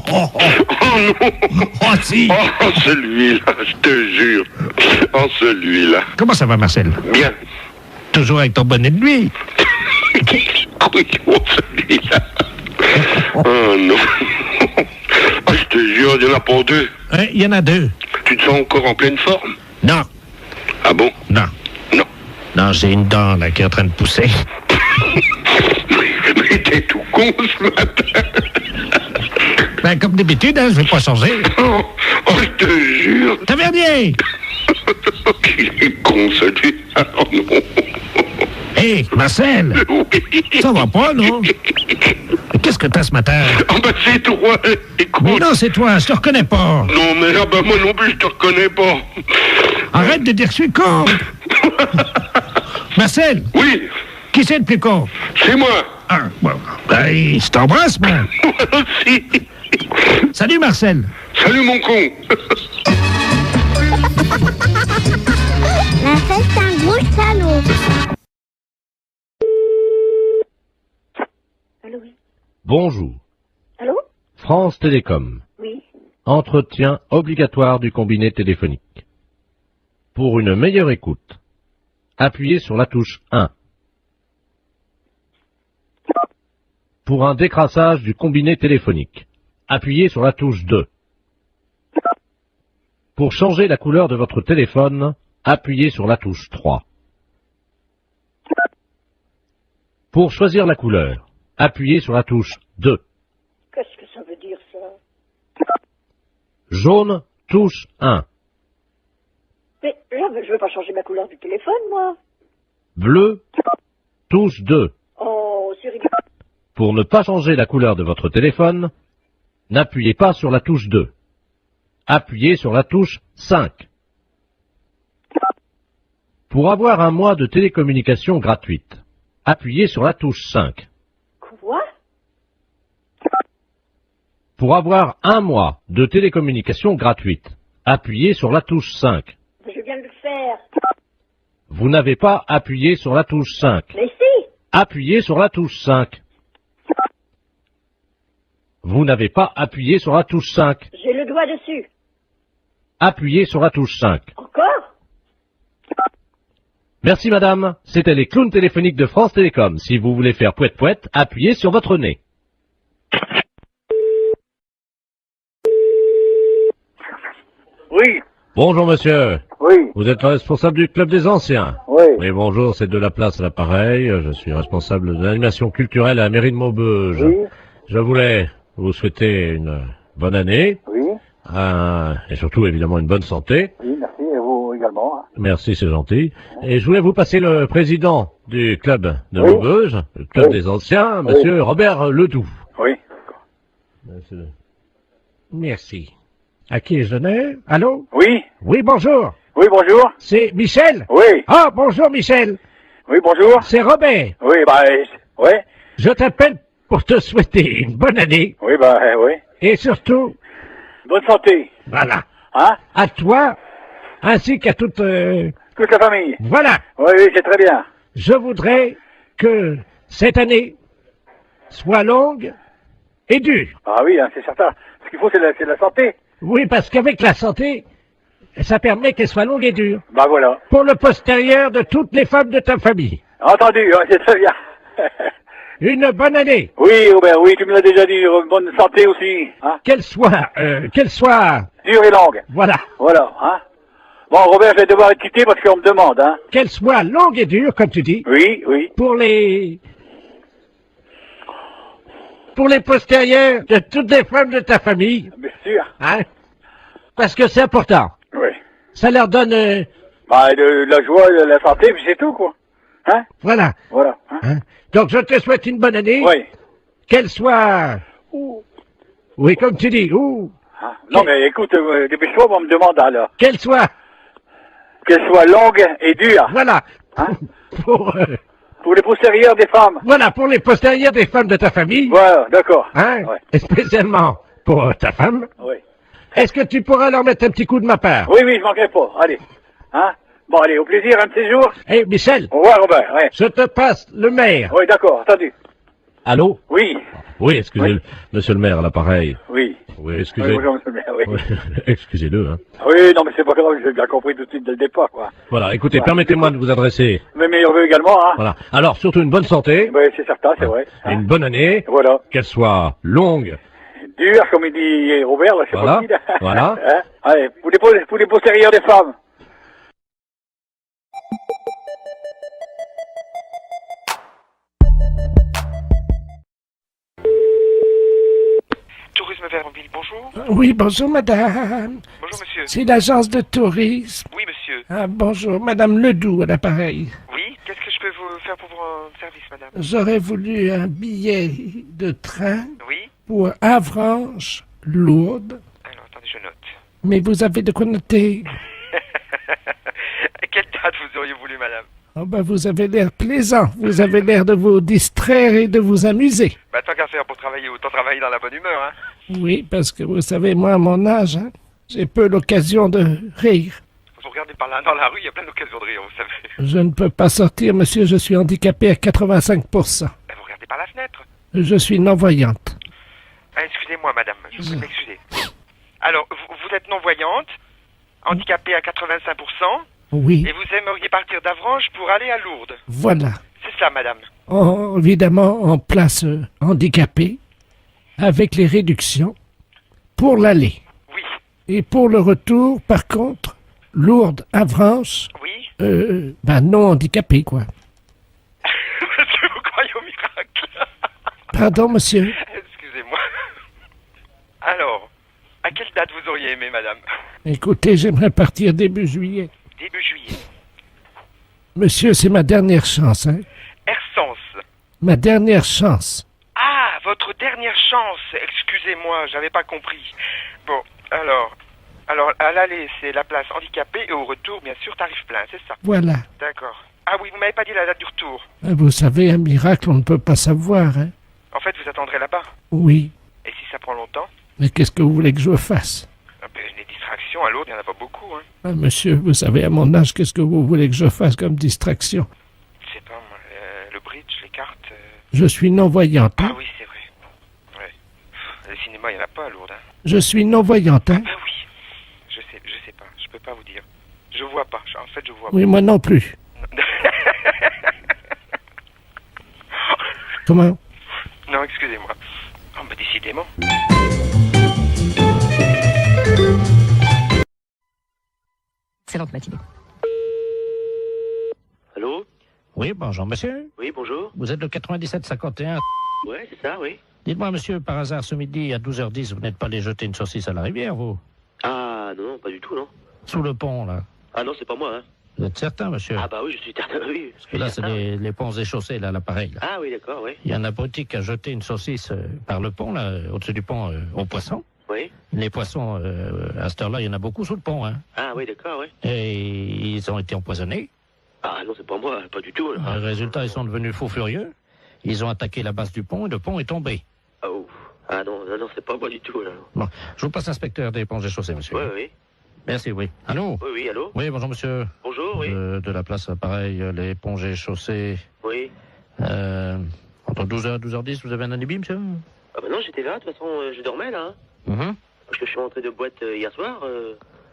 non. Oh si. Oh, celui-là, je te jure. Oh, celui-là. Comment ça va, Marcel? Bien. Toujours avec ton bonnet de nuit? Couillon, celui-là. Oh non. Oh, je te jure, il y en a pas deux. Oui, il y en a deux. Tu te sens encore en pleine forme? Non. Ah bon? Non. Non. Non, j'ai une dent, là, qui est en train de pousser. Mais t'es tout con ce matin. Ben, comme d'habitude, hein, je vais pas changer. Oh, je te jure. Tavernier! Il est con, celui. Oh non. Hé, Marcel! Ça va pas, non? Qu'est-ce que t'as ce matin? Ah bah c'est toi, écoute. Mais non, c'est toi, je te reconnais pas. Non, mais ah bah moi non plus, je te reconnais pas. Arrête de dire que je suis con. Marcel? Oui. Qui c'est le plus con? C'est moi. Ah, bon. Ben, je t'embrasse, moi. Moi aussi. Salut, Marcel. Salut, mon con. Marcel, c'est un gros salaud. Allô, oui. Bonjour. Allô? France Télécom. Oui. Entretien obligatoire du combiné téléphonique. Pour une meilleure écoute, appuyez sur la touche 1. Pour un décrassage du combiné téléphonique, appuyez sur la touche 2. Pour changer la couleur de votre téléphone, appuyez sur la touche 3. Pour choisir la couleur, appuyez sur la touche 2. Qu'est-ce que ça veut dire, ça? Jaune, touche 1. Mais là, je veux pas changer ma couleur du téléphone, moi. Bleu, touche 2. Oh, c'est rigolo. Pour ne pas changer la couleur de votre téléphone, n'appuyez pas sur la touche 2. Appuyez sur la touche 5. Pour avoir un mois de télécommunication gratuite, appuyez sur la touche 5. Quoi? Pour avoir un mois de télécommunication gratuite, appuyez sur la touche 5. Je viens de le faire. Vous n'avez pas appuyé sur la touche 5. Mais si! Appuyez sur la touche 5. Vous n'avez pas appuyé sur la touche 5. J'ai le doigt dessus. Appuyez sur la touche 5. Encore? Merci madame, c'était les clowns téléphoniques de France Télécom. Si vous voulez faire pouette-pouette, appuyez sur votre nez. Oui. Bonjour monsieur. Oui. Vous êtes le responsable du club des anciens. Oui. Oui, bonjour, c'est de la place à l'appareil. Je suis responsable de l'animation culturelle à la mairie de Maubeuge. Oui. Je voulais vous souhaiter une bonne année. Oui. Et surtout, évidemment, une bonne santé. Oui, merci, et vous également. Hein. Merci, c'est gentil. Et je voulais vous passer le président du club de Oui. Maubeuge, le club Oui. des anciens, monsieur Robert Ledoux. Oui. Merci. À qui je donne? Allô? Oui. Oui, bonjour. Oui, bonjour. C'est Michel? Oui. Ah, bonjour, Michel. Oui, bonjour. C'est Robert. Oui, bah, ouais. Je t'appelle pour te souhaiter une bonne année. Oui, bah, oui. Et surtout, Bonne santé. voilà, Hein? à toi, ainsi qu'à toute... Toute la famille. Voilà, Oui, oui, c'est très bien. je voudrais que cette année soit longue et dure. Ah oui, hein, c'est certain. Ce qu'il faut, c'est la santé. Oui, parce qu'avec la santé, ça permet qu'elle soit longue et dure. Bah voilà. Pour le postérieur de toutes les femmes de ta famille. Entendu, hein, c'est très bien. Une bonne année. Oui, Robert, oui, tu me l'as déjà dit. Bonne santé aussi. Hein? Qu'elle soit... Dure et longue. Voilà. Voilà, hein. Bon, Robert, je vais devoir être quitté parce qu'on me demande, hein. Qu'elle soit longue et dure, comme tu dis. Oui, oui. Pour les postérieurs de toutes les femmes de ta famille. Bien sûr. Hein? Parce que c'est important. Oui. Ça leur donne... Bah, de la joie, de la santé, puis c'est tout, quoi. Hein? Voilà. Voilà. Hein? Hein? Donc je te souhaite une bonne année. Oui. Qu'elle soit... Oui, comme tu dis. Hein? Non, mais écoute, dépêche-toi, on me demande alors. Qu'elle soit... Qu'elle soit longue et dure. Voilà. Hein? Pour les postérieurs des femmes. Voilà, pour les postérieurs des femmes de ta famille. Voilà, d'accord. Hein? Ouais. Et spécialement pour ta femme. Oui. Est-ce que tu pourras leur mettre un petit coup de ma part? Oui, oui, je manquerai pas. Allez. Hein? Bon, allez, au plaisir, un de ces jours. Eh, Michel. Au revoir, Robert. Ouais. Je te passe le maire. Oui, d'accord, entendu. Allô? Oui. Oui, excusez-le, monsieur le maire, à l'appareil. Oui. Oui, excusez. Oui, bonjour, monsieur le maire, oui. Oui, excusez-le, hein. Oui, non, mais c'est pas grave, j'ai bien compris tout de suite dès le départ, quoi. Voilà, écoutez, Voilà. Permettez-moi de vous adresser. Mes meilleurs vœux également, hein. Voilà. Alors, surtout une bonne santé. Oui, c'est certain, c'est vrai. Et une bonne année. Voilà. Qu'elle soit longue. Dur, comme il dit Robert, là, c'est Voilà. pas facile. Voilà. Hein? Allez, pour les postérieurs des femmes. Tourisme tourisme Vernonville, bonjour. Oui, bonjour madame. Bonjour monsieur. C'est l'agence de tourisme. Oui monsieur. Ah, bonjour, madame Ledoux à l'appareil. Oui, qu'est-ce que je peux vous faire pour votre service, madame? J'aurais voulu un billet de train Oui. pour Avranches, Lourdes. Alors, attendez, je note. Mais vous avez de quoi noter? Quelle date vous auriez voulu, madame? Oh ben, vous avez l'air plaisant. Vous avez l'air de vous distraire et de vous amuser. Bah, tant qu'à faire pour travailler, autant travailler dans la bonne humeur, hein. Oui, parce que vous savez, moi, à mon âge, hein, j'ai peu l'occasion de rire. Vous regardez par là, dans la rue, il y a plein d'occasions de rire, vous savez. Je ne peux pas sortir, monsieur, je suis handicapé à 85%. Bah, vous regardez par la fenêtre. Je suis non-voyante. Ah, excusez-moi, madame, je vous prie de m'excuser. Alors, vous êtes non-voyante, handicapée à 85%. Oui. Et vous aimeriez partir d'Avranches pour aller à Lourdes. Voilà. C'est ça, madame. Évidemment, en place handicapée, avec les réductions, pour l'aller. Oui. Et pour le retour, par contre, Lourdes, Avranches, oui. Non handicapé, quoi. Parce que vous croyez au miracle. Pardon, monsieur. Excusez-moi. Alors, à quelle date vous auriez aimé, madame? Écoutez, j'aimerais partir début juillet. Début juillet. Monsieur, c'est ma dernière chance, hein. Ersens. Ma dernière chance. Ah, votre dernière chance. Excusez-moi, j'avais pas compris. Bon, alors à l'aller, c'est la place handicapée et au retour, bien sûr, tarif plein, c'est ça? Voilà. D'accord. Ah oui, vous m'avez pas dit la date du retour. Vous savez, un miracle, on ne peut pas savoir, hein. En fait, vous attendrez là-bas. Oui. Et si ça prend longtemps? Mais qu'est-ce que vous voulez que je fasse? Les distractions à Lourdes, il n'y en a pas beaucoup, hein. Ah, monsieur, vous savez, à mon âge, qu'est-ce que vous voulez que je fasse comme distraction? Je sais pas, moi, le bridge, les cartes... Je suis non-voyante, hein. Ah oui, c'est vrai. Ouais. Le cinéma, il n'y en a pas à Lourdes, hein. Je suis non-voyante, hein. Ah oui. Je sais pas, je peux pas vous dire. Je vois pas, en fait, je vois pas. Oui, moi non plus. Comment? Non, excusez-moi. Oh, bah décidément. Excellente matinée. Allô? Oui, bonjour, monsieur. Oui, bonjour. Vous êtes le 97-51. Ouais, c'est ça, oui. Dites-moi, monsieur, par hasard, ce midi, à 12h10, vous n'êtes pas allé jeter une saucisse à la rivière, vous? Ah, non, pas du tout, non. Sous le pont, là. Ah non, c'est pas moi, hein. Vous êtes certain, monsieur? Ah bah oui, je suis certain, oui. Parce que là, c'est les ponts et chaussées, là, l'appareil. Là. Ah oui, d'accord, oui. Il y a un abruti qui a jeté une saucisse par le pont, là, au-dessus du pont, aux poissons. Oui. Les poissons, à cette heure-là, il y en a beaucoup sous le pont, hein. Ah oui, d'accord, oui. Et ils ont été empoisonnés. Ah non, c'est pas moi, pas du tout. Là. Résultat, ils sont devenus fous furieux. Ils ont attaqué la base du pont et le pont est tombé. Oh. Ah non, c'est pas moi du tout, là. Bon, je vous passe l'inspecteur des ponts et chaussées, monsieur. Oui, oui. Merci, oui. Allô? Oui, allô? Oui, bonjour, monsieur. Bonjour, oui. De la place, pareil, les ponts et chaussées. Oui. Entre 12h et 12h10, vous avez un alibi, monsieur? Ah bah non, j'étais là, de toute façon, je dormais, là. Parce que je suis rentré de boîte hier soir.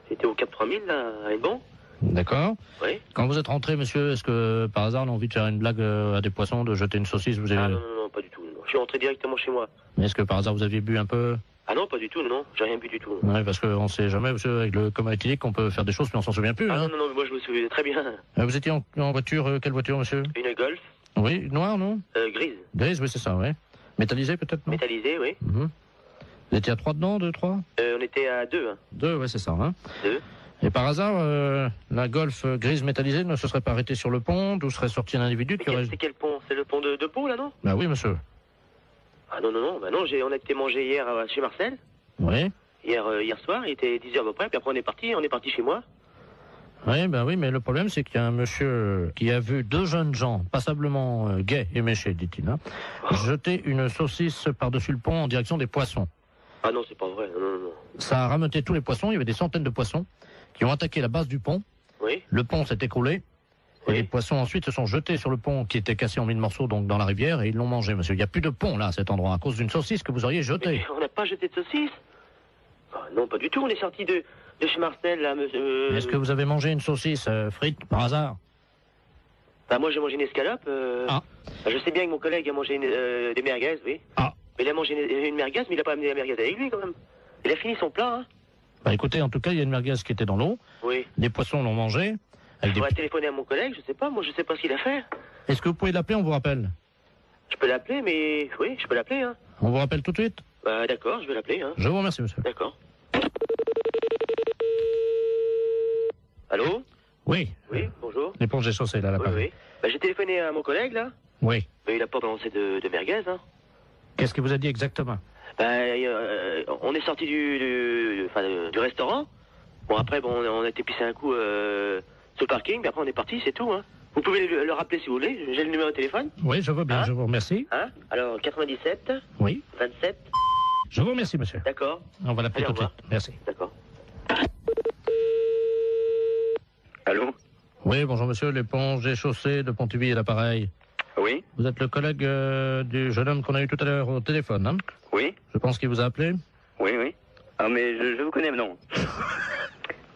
J'étais au Cap 3000, là, à Hennebon. D'accord. Oui. Quand vous êtes rentré, monsieur, est-ce que, par hasard, on a envie de faire une blague à des poissons, de jeter une saucisse, vous avez... Ah non, pas du tout. Non. Je suis rentré directement chez moi. Mais est-ce que, par hasard, vous aviez bu un peu? Ah non, pas du tout, non. J'ai rien bu du tout. Oui, parce qu'on sait jamais, monsieur, avec le coma éthylique, on peut faire des choses, mais on s'en souvient plus. Ah hein. non, mais moi, je me souviens très bien. Vous étiez en voiture, quelle voiture, monsieur? Une Golf. Oui, noire, non? Grise. Grise, oui, c'est ça, oui. Métallisée, peut-être, non? Métallisée, oui. Vous étiez à 3 dedans, 2, 3? On était à 2, hein. 2, oui, c'est ça, hein. 2. Et par hasard, la Golf grise métallisée ne se serait pas arrêtée sur le pont, d'où serait sorti un individu qui aurait... C'est quel pont? C'est le pont de Pau, là, non? Bah oui, monsieur. Ah non, bah non, on a été manger hier chez Marcel. Oui. Hier soir, il était 10h à peu près, puis après on est parti chez moi. Oui, ben oui, mais le problème c'est qu'il y a un monsieur qui a vu 2 jeunes gens, passablement gais et méchés, dit-il, hein, jeter une saucisse par-dessus le pont en direction des poissons. Ah non, c'est pas vrai, non. Ça a rameuté tous les poissons, il y avait des centaines de poissons qui ont attaqué la base du pont. Oui. Le pont s'est écroulé. Et les poissons ensuite se sont jetés sur le pont qui était cassé en 1000 morceaux, donc dans la rivière, et ils l'ont mangé, monsieur. Il n'y a plus de pont là à cet endroit à cause d'une saucisse que vous auriez jetée. Mais on n'a pas jeté de saucisse? Non, pas du tout. On est sorti de chez Marcel, là, monsieur. Est-ce que vous avez mangé une saucisse frite par hasard? Bah moi j'ai mangé une escalope. Je sais bien que mon collègue a mangé des merguez, oui. Mais il a mangé une merguez, mais il n'a pas amené la merguez avec lui quand même. Il a fini son plat, hein. Bah écoutez, en tout cas, il y a une merguez qui était dans l'eau. Oui. Les poissons l'ont mangé. Il faudrait téléphoner à mon collègue, je sais pas, moi je sais pas ce qu'il a fait. Est-ce que vous pouvez l'appeler, on vous rappelle? Je peux l'appeler, mais... Oui, je peux l'appeler, hein. On vous rappelle tout de suite? Bah d'accord, je vais l'appeler. Hein. Je vous remercie, monsieur. D'accord. Allô? Oui. Oui, bonjour. L'éponge des chaussées, là, Oui, l'appareil. oui. Bah, j'ai téléphoné à mon collègue, là. Oui. Mais il a pas balancé de merguez, hein. Qu'est-ce qu'il vous a dit exactement? Bah, on est sorti du restaurant. Bon, après, bon, on a été pisser un coup sur le parking, mais après on est parti, c'est tout, hein. Vous pouvez le rappeler si vous voulez, j'ai le numéro de téléphone. Oui, je veux bien, Hein? je vous remercie. Hein? Alors, 97, Oui. 27. Je vous remercie, monsieur. D'accord. On va l'appeler Allez, tout de au suite. Merci. D'accord. Allô? Oui, bonjour, monsieur. L'éponge des chaussées de Pontivy et l'appareil. Oui? Vous êtes le collègue du jeune homme qu'on a eu tout à l'heure au téléphone, hein? Oui? Je pense qu'il vous a appelé. Oui, oui. Ah, mais je vous connais, non?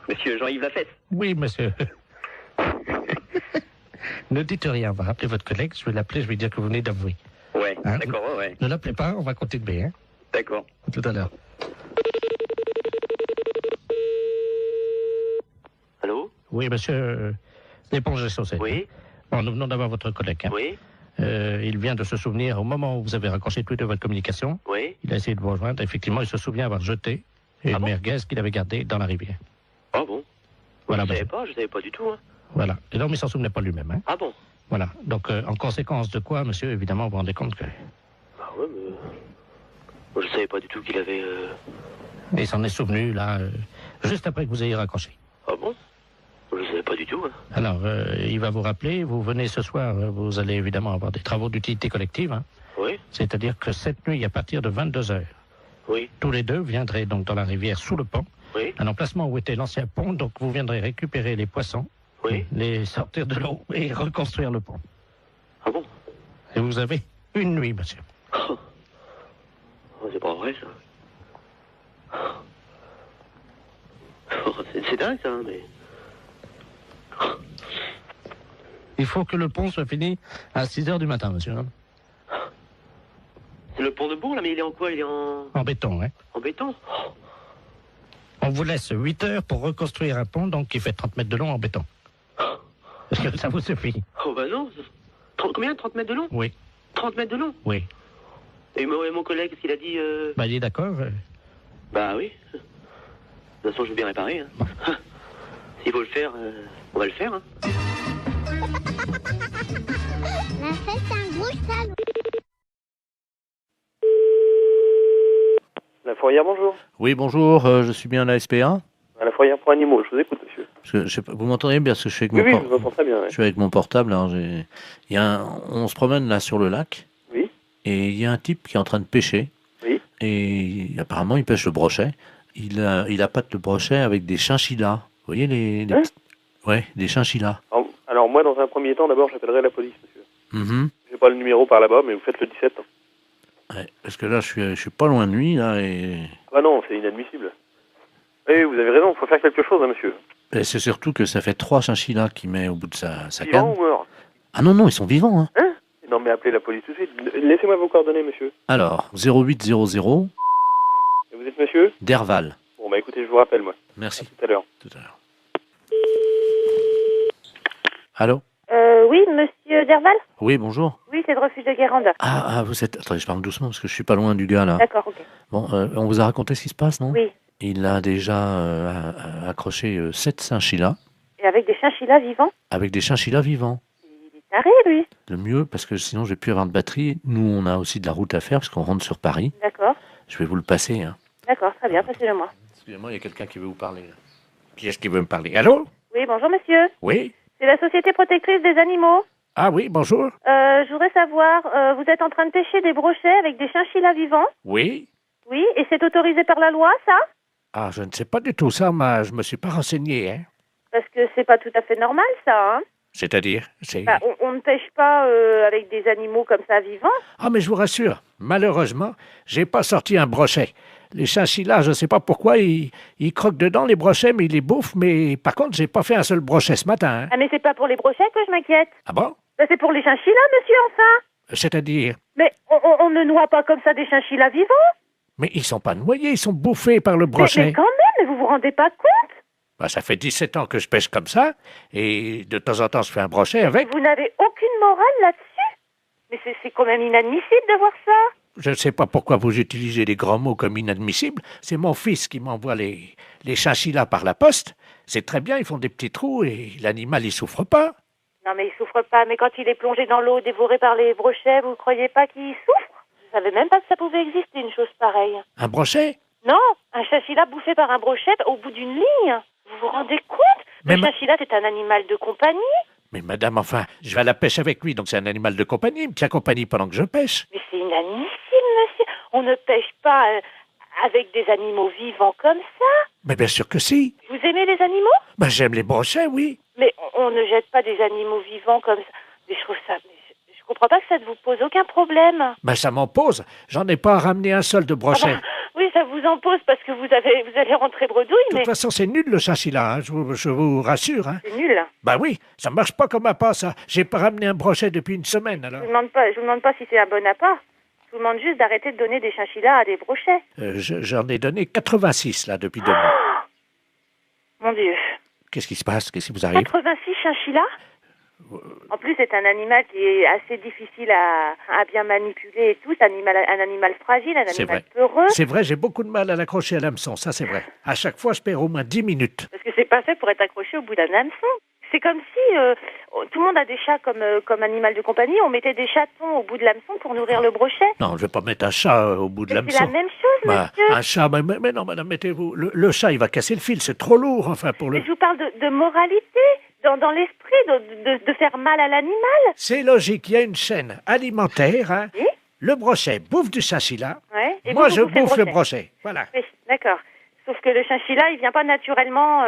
Monsieur Jean-Yves Lafesse? Oui, monsieur. Ne dites rien, on va rappeler votre collègue. Je vais l'appeler, je vais dire que vous venez d'avouer. Ouais, Hein? d'accord, ouais. Ne l'appelez pas, on va continuer, hein? D'accord. À tout à l'heure. Allô? Oui, monsieur, l'éponge des chaussées. Oui. Bon, nous venons d'avoir votre collègue. Hein. Oui. Il vient de se souvenir, au moment où vous avez raccroché tous les deux votre communication, Oui. il a essayé de vous rejoindre. Effectivement, il se souvient avoir jeté une merguez qu'il avait gardée dans la rivière. Ah bon? Voilà, je monsieur. savais pas du tout, hein. Voilà. Et l'homme, il s'en souvenait pas lui-même. Hein. Ah bon? Voilà. Donc, en conséquence de quoi, monsieur, évidemment, vous vous rendez compte que... Bah ouais, mais... Moi, je savais pas du tout qu'il avait... Et il s'en est souvenu, là, juste après que vous ayez raccroché. Ah bon? Je savais pas du tout, hein. Alors, il va vous rappeler, vous venez ce soir, vous allez évidemment avoir des travaux d'utilité collective. Hein. Oui. C'est-à-dire que cette nuit, à partir de 22h, oui. Tous les deux viendraient donc dans la rivière sous le pont, oui. un emplacement où était l'ancien pont, donc vous viendrez récupérer les poissons, oui. les sortir de l'eau et reconstruire le pont. Ah bon? Et vous avez une nuit, monsieur. Oh, c'est pas vrai, ça. Oh, c'est dingue, ça, mais... Il faut que le pont soit fini à 6h du matin, monsieur. C'est le pont de Bourg, là, mais il est en quoi? Il est en béton, hein. En béton? On vous laisse 8 heures pour reconstruire un pont, donc qui fait 30 mètres de long en béton. Est-ce que ça vous suffit? Oh, bah non. Combien? 30 mètres de long? Oui. 30 mètres de long? Oui. Et mon collègue, qu'est-ce qu'il a dit? Bah, il est d'accord. Bah oui. De toute façon, je veux bien réparer. Hein. S'il faut le faire, on va le faire. Hein. La fête, un gros salon. La fourrière, bonjour. Oui, bonjour, je suis bien à la SPA. À la fourrière pour animaux, je vous écoute, monsieur. Parce que, je sais pas, vous m'entendez bien parce que je suis avec Oui, mon oui, je vous entends très bien. Ouais. Je suis avec mon portable. Alors on se promène là sur le lac. Oui. Et il y a un type qui est en train de pêcher. Oui. Et apparemment, il pêche le brochet. Il appâte le brochet avec des chinchillas. Vous voyez les Hein? Ouais, des chinchillas. Alors, moi, dans un premier temps, d'abord, j'appellerai la police, monsieur. Mhm. J'ai pas le numéro par là-bas, mais vous faites le 17. Ouais, parce que là, je suis pas loin de lui là et. Ah non, c'est inadmissible. Oui, vous avez raison, il faut faire quelque chose, hein, monsieur. Et c'est surtout que ça fait 3 chinchillas qu'il met au bout de sa Vivant canne. ou mort? Ah non, ils sont vivants. Hein. Hein? Non, mais appelez la police tout de suite. Laissez-moi vos coordonnées, monsieur. Alors, 0800 Et vous êtes monsieur? Derval. Bon, bah écoutez, je vous rappelle, moi. Merci. À tout à l'heure. Tout à l'heure. Allô? Oui, monsieur Derval? Oui, bonjour. Oui, c'est de refuge de Guérande. Ah, vous êtes... Attendez, je parle doucement parce que je suis pas loin du gars, là. D'accord, ok. Bon, on vous a raconté ce qui se passe, non? Oui. Il a déjà accroché 7 chinchillas Et avec des chinchillas vivants? avec des chinchillas vivants. Il est taré, lui. Le mieux, parce que sinon je vais plus avoir de batterie. Nous, on a aussi de la route à faire parce qu'on rentre sur Paris. D'accord. Je vais vous le passer. Hein. D'accord, très bien, passez-le-moi. Excusez-moi, il y a quelqu'un qui veut vous parler. Là. Qui est-ce qui veut me parler? Allô? Oui, bonjour, monsieur. Oui? C'est la Société Protectrice des Animaux. Ah oui, bonjour. Je voudrais savoir, vous êtes en train de pêcher des brochets avec des chinchillas vivants? Oui? Oui, et c'est autorisé par la loi, ça? Ah, je ne sais pas du tout ça, mais je me suis pas renseigné. Hein. Parce que c'est pas tout à fait normal, ça, hein? C'est-à-dire? C'est... Bah, on ne pêche pas avec des animaux comme ça vivants. Ah, mais je vous rassure, malheureusement, j'ai pas sorti un brochet. Les chinchillas, je sais pas pourquoi, ils croquent dedans les brochets, mais ils les bouffent. Mais par contre, j'ai pas fait un seul brochet ce matin. Hein. Ah, mais c'est pas pour les brochets que je m'inquiète. Ah bon? Bah, c'est pour les chinchillas, monsieur, enfin. C'est-à-dire? Mais on ne noie pas comme ça des chinchillas vivants. Mais ils sont pas noyés, ils sont bouffés par le brochet. Mais quand même, mais vous vous rendez pas compte? Bah, ça fait 17 ans que je pêche comme ça, et de temps en temps, je fais un brochet avec. Vous n'avez aucune morale là-dessus? Mais c'est quand même inadmissible de voir ça. Je ne sais pas pourquoi vous utilisez des grands mots comme inadmissibles. C'est mon fils qui m'envoie les chinchillas par la poste. C'est très bien, ils font des petits trous et l'animal, il souffre pas. Non, mais il souffre pas. Mais quand il est plongé dans l'eau, dévoré par les brochets, vous croyez pas qu'il souffre? Je savais même pas que ça pouvait exister, une chose pareille. Un brochet? Non, un chinchilla bouffé par un brochet au bout d'une ligne. Vous vous rendez compte? Le chinchilla, c'est un animal de compagnie. Mais madame, enfin, je vais à la pêche avec lui, donc c'est un animal de compagnie. Il me tient compagnie pendant que je pêche. Mais c'est inadmissible, monsieur. On ne pêche pas avec des animaux vivants comme ça. Mais bien sûr que si. Vous aimez les animaux? Ben, j'aime les brochets, oui. Mais on ne jette pas des animaux vivants comme ça. Mais je trouve ça... Je comprends pas que ça ne vous pose aucun problème. Ben, ça m'en pose. J'en ai pas ramené un seul de brochet. Ah bah, oui, ça vous en pose parce que vous allez rentrer bredouille, mais... De toute façon, c'est nul le chinchilla, hein, je vous rassure. Hein. C'est nul? Ben oui, ça marche pas comme appât, ça. J'ai pas ramené un brochet depuis une semaine, alors. Je vous demande pas si c'est un bon appât. Je vous demande juste d'arrêter de donner des chinchillas à des brochets. J'en ai donné 86, là, depuis 2 mois. Mon Dieu. Qu'est-ce qui se passe? Qu'est-ce qui vous arrive? 86 chinchillas? En plus, c'est un animal qui est assez difficile à bien manipuler et tout. C'est un animal fragile, un animal peureux. C'est vrai, j'ai beaucoup de mal à l'accrocher à l'hameçon, ça c'est vrai. À chaque fois, je perds au moins 10 minutes. Parce que c'est pas fait pour être accroché au bout d'un hameçon. C'est comme si tout le monde a des chats comme animal de compagnie. On mettait des chatons au bout de l'hameçon pour nourrir le brochet. Non, je vais pas mettre un chat au bout de l'hameçon. C'est la même chose, monsieur. Un chat, mais non, madame, mettez-vous. Le chat, il va casser le fil, c'est trop lourd, enfin, pour le... Mais je vous parle de moralité, dans l'esprit, de faire mal à l'animal. C'est logique, il y a une chaîne alimentaire, hein. Oui? Le brochet bouffe du chinchilla. Ouais. Et moi, je bouffe le brochet. Voilà. Oui, d'accord. Sauf que le chinchilla, il vient pas naturellement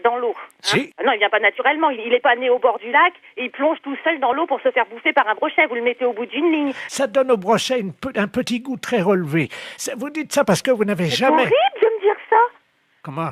dans l'eau. Hein. Si. Non, il vient pas naturellement. Il est pas né au bord du lac et il plonge tout seul dans l'eau pour se faire bouffer par un brochet. Vous le mettez au bout d'une ligne. Ça donne au brochet un petit goût très relevé. Vous dites ça parce que vous n'avez jamais... C'est horrible de me dire ça. Comment?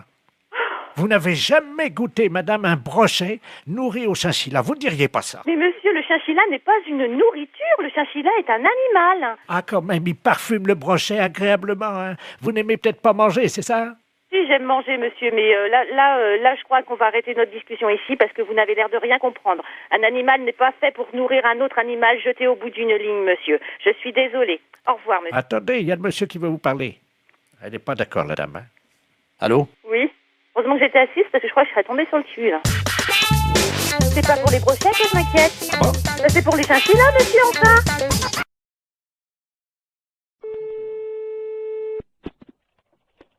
Vous n'avez jamais goûté, madame, un brochet nourri au chinchilla. Vous ne diriez pas ça. Mais monsieur, le chinchilla n'est pas une nourriture. Le chinchilla est un animal. Ah, quand même, il parfume le brochet agréablement. Hein. Vous n'aimez peut-être pas manger, c'est ça? Si, j'aime manger, monsieur, mais là, je crois qu'on va arrêter notre discussion ici parce que vous n'avez l'air de rien comprendre. Un animal n'est pas fait pour nourrir un autre animal jeté au bout d'une ligne, monsieur. Je suis désolée. Au revoir, monsieur. Attendez, il y a le monsieur qui veut vous parler. Elle n'est pas d'accord, la dame. Hein. Allô? Oui. Heureusement que j'étais assise parce que je crois que je serais tombée sur le cul, là. C'est pas pour les brochets que je m'inquiète. Ah bon? C'est pour les chinchillas, monsieur, enfin.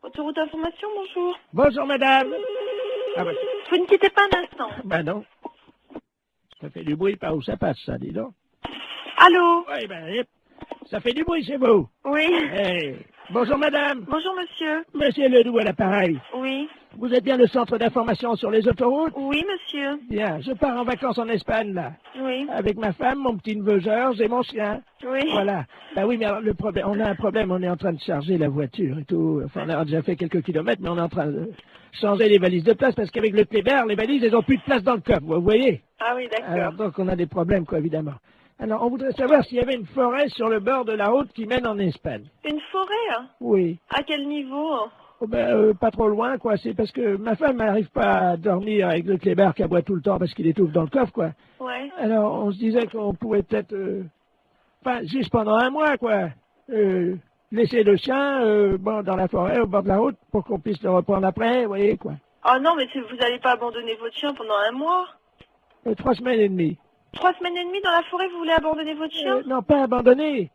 Autoroute d'information, bonjour. Bonjour, madame. Ah ben... Vous ne quittez pas un instant. Ben non. Ça fait du bruit par où ça passe, ça, dis donc. Allô? Oui, ben, ça fait du bruit chez vous. Oui. Hey. Bonjour, madame. Bonjour, monsieur. Monsieur Ledoux à l'appareil. Oui. Vous êtes bien le centre d'information sur les autoroutes? Oui, monsieur. Bien, je pars en vacances en Espagne, là. Oui. Avec ma femme, mon petit-neveu Georges et mon chien. Oui. Voilà. Ben oui, mais alors, le problème, on a un problème, on est en train de charger la voiture et tout. Enfin, on a déjà fait quelques kilomètres, mais on est en train de changer les valises de place parce qu'avec le Kléber, les valises, elles ont plus de place dans le coffre, vous voyez? Ah oui, d'accord. Alors, donc, on a des problèmes, quoi, évidemment. Alors, on voudrait savoir s'il y avait une forêt sur le bord de la route qui mène en Espagne. Une forêt, hein? Oui. À quel niveau? Oh ben, pas trop loin, quoi. C'est parce que ma femme n'arrive pas à dormir avec le Kléber qui aboie tout le temps parce qu'il étouffe dans le coffre, quoi. Ouais. Alors, on se disait qu'on pouvait peut-être, enfin, juste pendant un mois, quoi, laisser le chien, bon, dans la forêt, au bord de la route, pour qu'on puisse le reprendre après, vous voyez, quoi. Ah non, mais vous n'allez pas abandonner votre chien pendant un mois? 3 semaines et demie. 3 semaines et demie dans la forêt, vous voulez abandonner votre chien? Non, pas abandonner.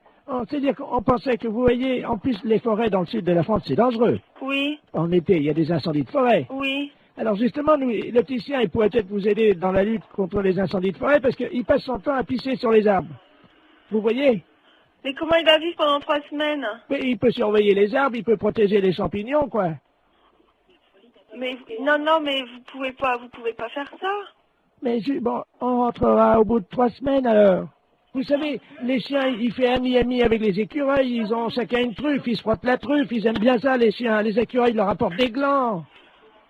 C'est-à-dire qu'on pensait que, vous voyez, en plus, les forêts dans le sud de la France, c'est dangereux. Oui. En été, il y a des incendies de forêt. Oui. Alors justement, nous, le petit chien, il pourrait peut-être vous aider dans la lutte contre les incendies de forêt parce qu'il passe son temps à pisser sur les arbres. Vous voyez? Mais comment il va vivre pendant 3 semaines? Mais il peut surveiller les arbres, il peut protéger les champignons, quoi. Mais non, mais vous pouvez pas faire ça. Mais bon, on rentrera au bout de 3 semaines alors. Vous savez, les chiens, ils font ami avec les écureuils, ils ont chacun une truffe, ils se frottent la truffe, ils aiment bien ça, les chiens. Les écureuils leur apportent des glands.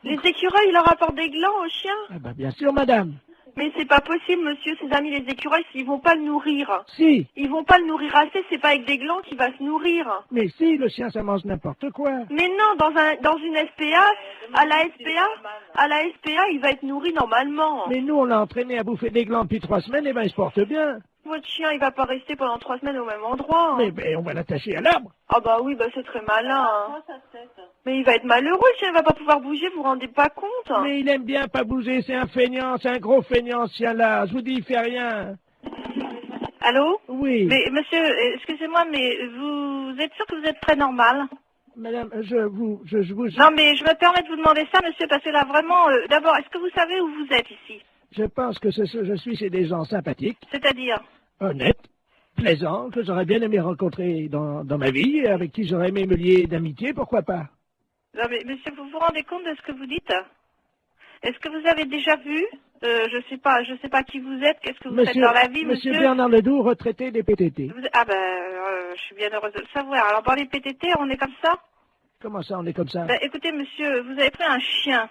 Les écureuils, ils leur apportent des glands aux chiens? Ah ben bien sûr, madame. Mais c'est pas possible, monsieur, ses amis les écureuils, ils vont pas le nourrir. Si. Ils vont pas le nourrir assez, c'est pas avec des glands qu'il va se nourrir. Mais si, le chien, ça mange n'importe quoi. Mais non, dans une SPA, à la SPA, il va être nourri normalement. Mais nous, on l'a entraîné à bouffer des glands depuis 3 semaines, et ben il se porte bien. Votre chien, il va pas rester pendant 3 semaines au même endroit. Hein. Mais on va l'attacher à l'arbre. Ah bah oui, bah c'est très malin. Hein. Mais il va être malheureux, le chien, il va pas pouvoir bouger, vous vous rendez pas compte. Hein. Mais il aime bien pas bouger, c'est un feignant, c'est un gros feignant, ce chien-là. Je vous dis, il fait rien. Allô? Oui. Mais monsieur, excusez-moi, mais vous êtes sûr que vous êtes très normal? Madame, je vous... Non, mais je me permets de vous demander ça, monsieur, parce que là, vraiment, d'abord, est-ce que vous savez où vous êtes ici? Je pense que je suis chez des gens sympathiques. C'est-à-dire? Honnêtes, plaisants, que j'aurais bien aimé rencontrer dans ma vie, avec qui j'aurais aimé me lier d'amitié, pourquoi pas? Non, mais monsieur, vous vous rendez compte de ce que vous dites? Est-ce que vous avez déjà vu? Je sais pas qui vous êtes, qu'est-ce que vous faites dans la vie, monsieur? Monsieur Bernard Ledoux, retraité des PTT. Ah ben, je suis bien heureuse de le savoir. Alors, dans les PTT, on est comme ça? Comment ça, on est comme ça? Ben, écoutez, monsieur, vous avez pris un chien.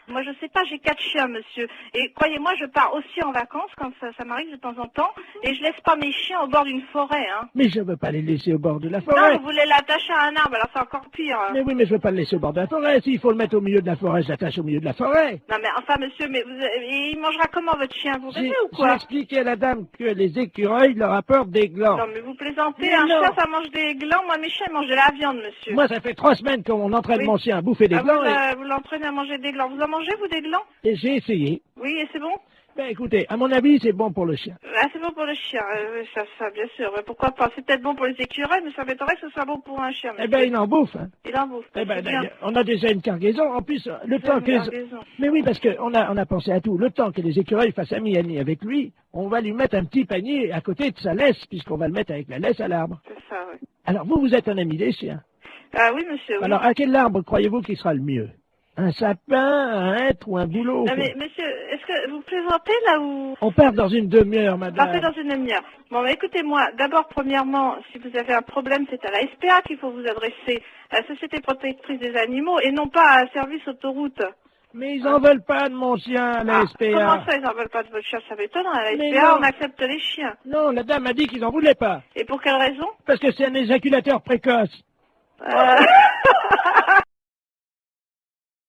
Moi, je sais pas, j'ai 4 chiens, monsieur. Et croyez-moi, je pars aussi en vacances quand ça m'arrive de temps en temps. Et je laisse pas mes chiens au bord d'une forêt, hein. Mais je veux pas les laisser au bord de la forêt. Non, vous voulez l'attacher à un arbre, alors c'est encore pire. Hein. Mais oui, mais je veux pas le laisser au bord de la forêt. S'il faut le mettre au milieu de la forêt, je l'attache au milieu de la forêt. Non, mais enfin, monsieur, mais il mangera comment votre chien? Vous rêvez ou quoi? J'ai expliqué à la dame que les écureuils leur apportent des glands. Non, mais vous plaisantez. Un chien, ça mange des glands. Moi, mes chiens, ils mangent de la viande, monsieur. Moi, ça fait 3 semaines qu'on entraîne mon chien à bouffer des glands. Vous l'entraînez à manger des glands. Vous en mangez, vous, des glands? Et j'ai essayé. Oui, et c'est bon? Ben écoutez, à mon avis, c'est bon pour le chien. Ah, c'est bon pour le chien, oui, ça, bien sûr. Mais pourquoi pas? C'est peut-être bon pour les écureuils, mais ça m'étonnerait que ce soit bon pour un chien. Eh ben, il en bouffe. Hein. Il en bouffe. Eh ben, on a déjà une cargaison. En plus, le temps que... Mais oui, parce qu'on a pensé à tout. Le temps que les écureuils fassent ami avec lui, on va lui mettre un petit panier à côté de sa laisse, puisqu'on va le mettre avec la laisse à l'arbre. C'est ça, oui. Alors, vous êtes un ami des chiens. Ah oui, monsieur, oui. Alors, à quel arbre croyez-vous qu'il sera le mieux? Un sapin, un hêtre ou un bouleau? Non, mais monsieur, est-ce que vous plaisantez là ou... On part dans une demi-heure, madame. Partez dans une demi-heure. Bon, bah, écoutez-moi, d'abord, premièrement, si vous avez un problème, c'est à la SPA qu'il faut vous adresser, à la Société Protectrice des Animaux, et non pas à un service autoroute. Mais ils en veulent pas de mon chien, à la SPA. Comment ça, ils en veulent pas de votre chien? Ça m'étonnerait. À la Mais SPA, non. on accepte les chiens. Non, la dame a dit qu'ils en voulaient pas. Et pour quelle raison? Parce que c'est un éjaculateur précoce.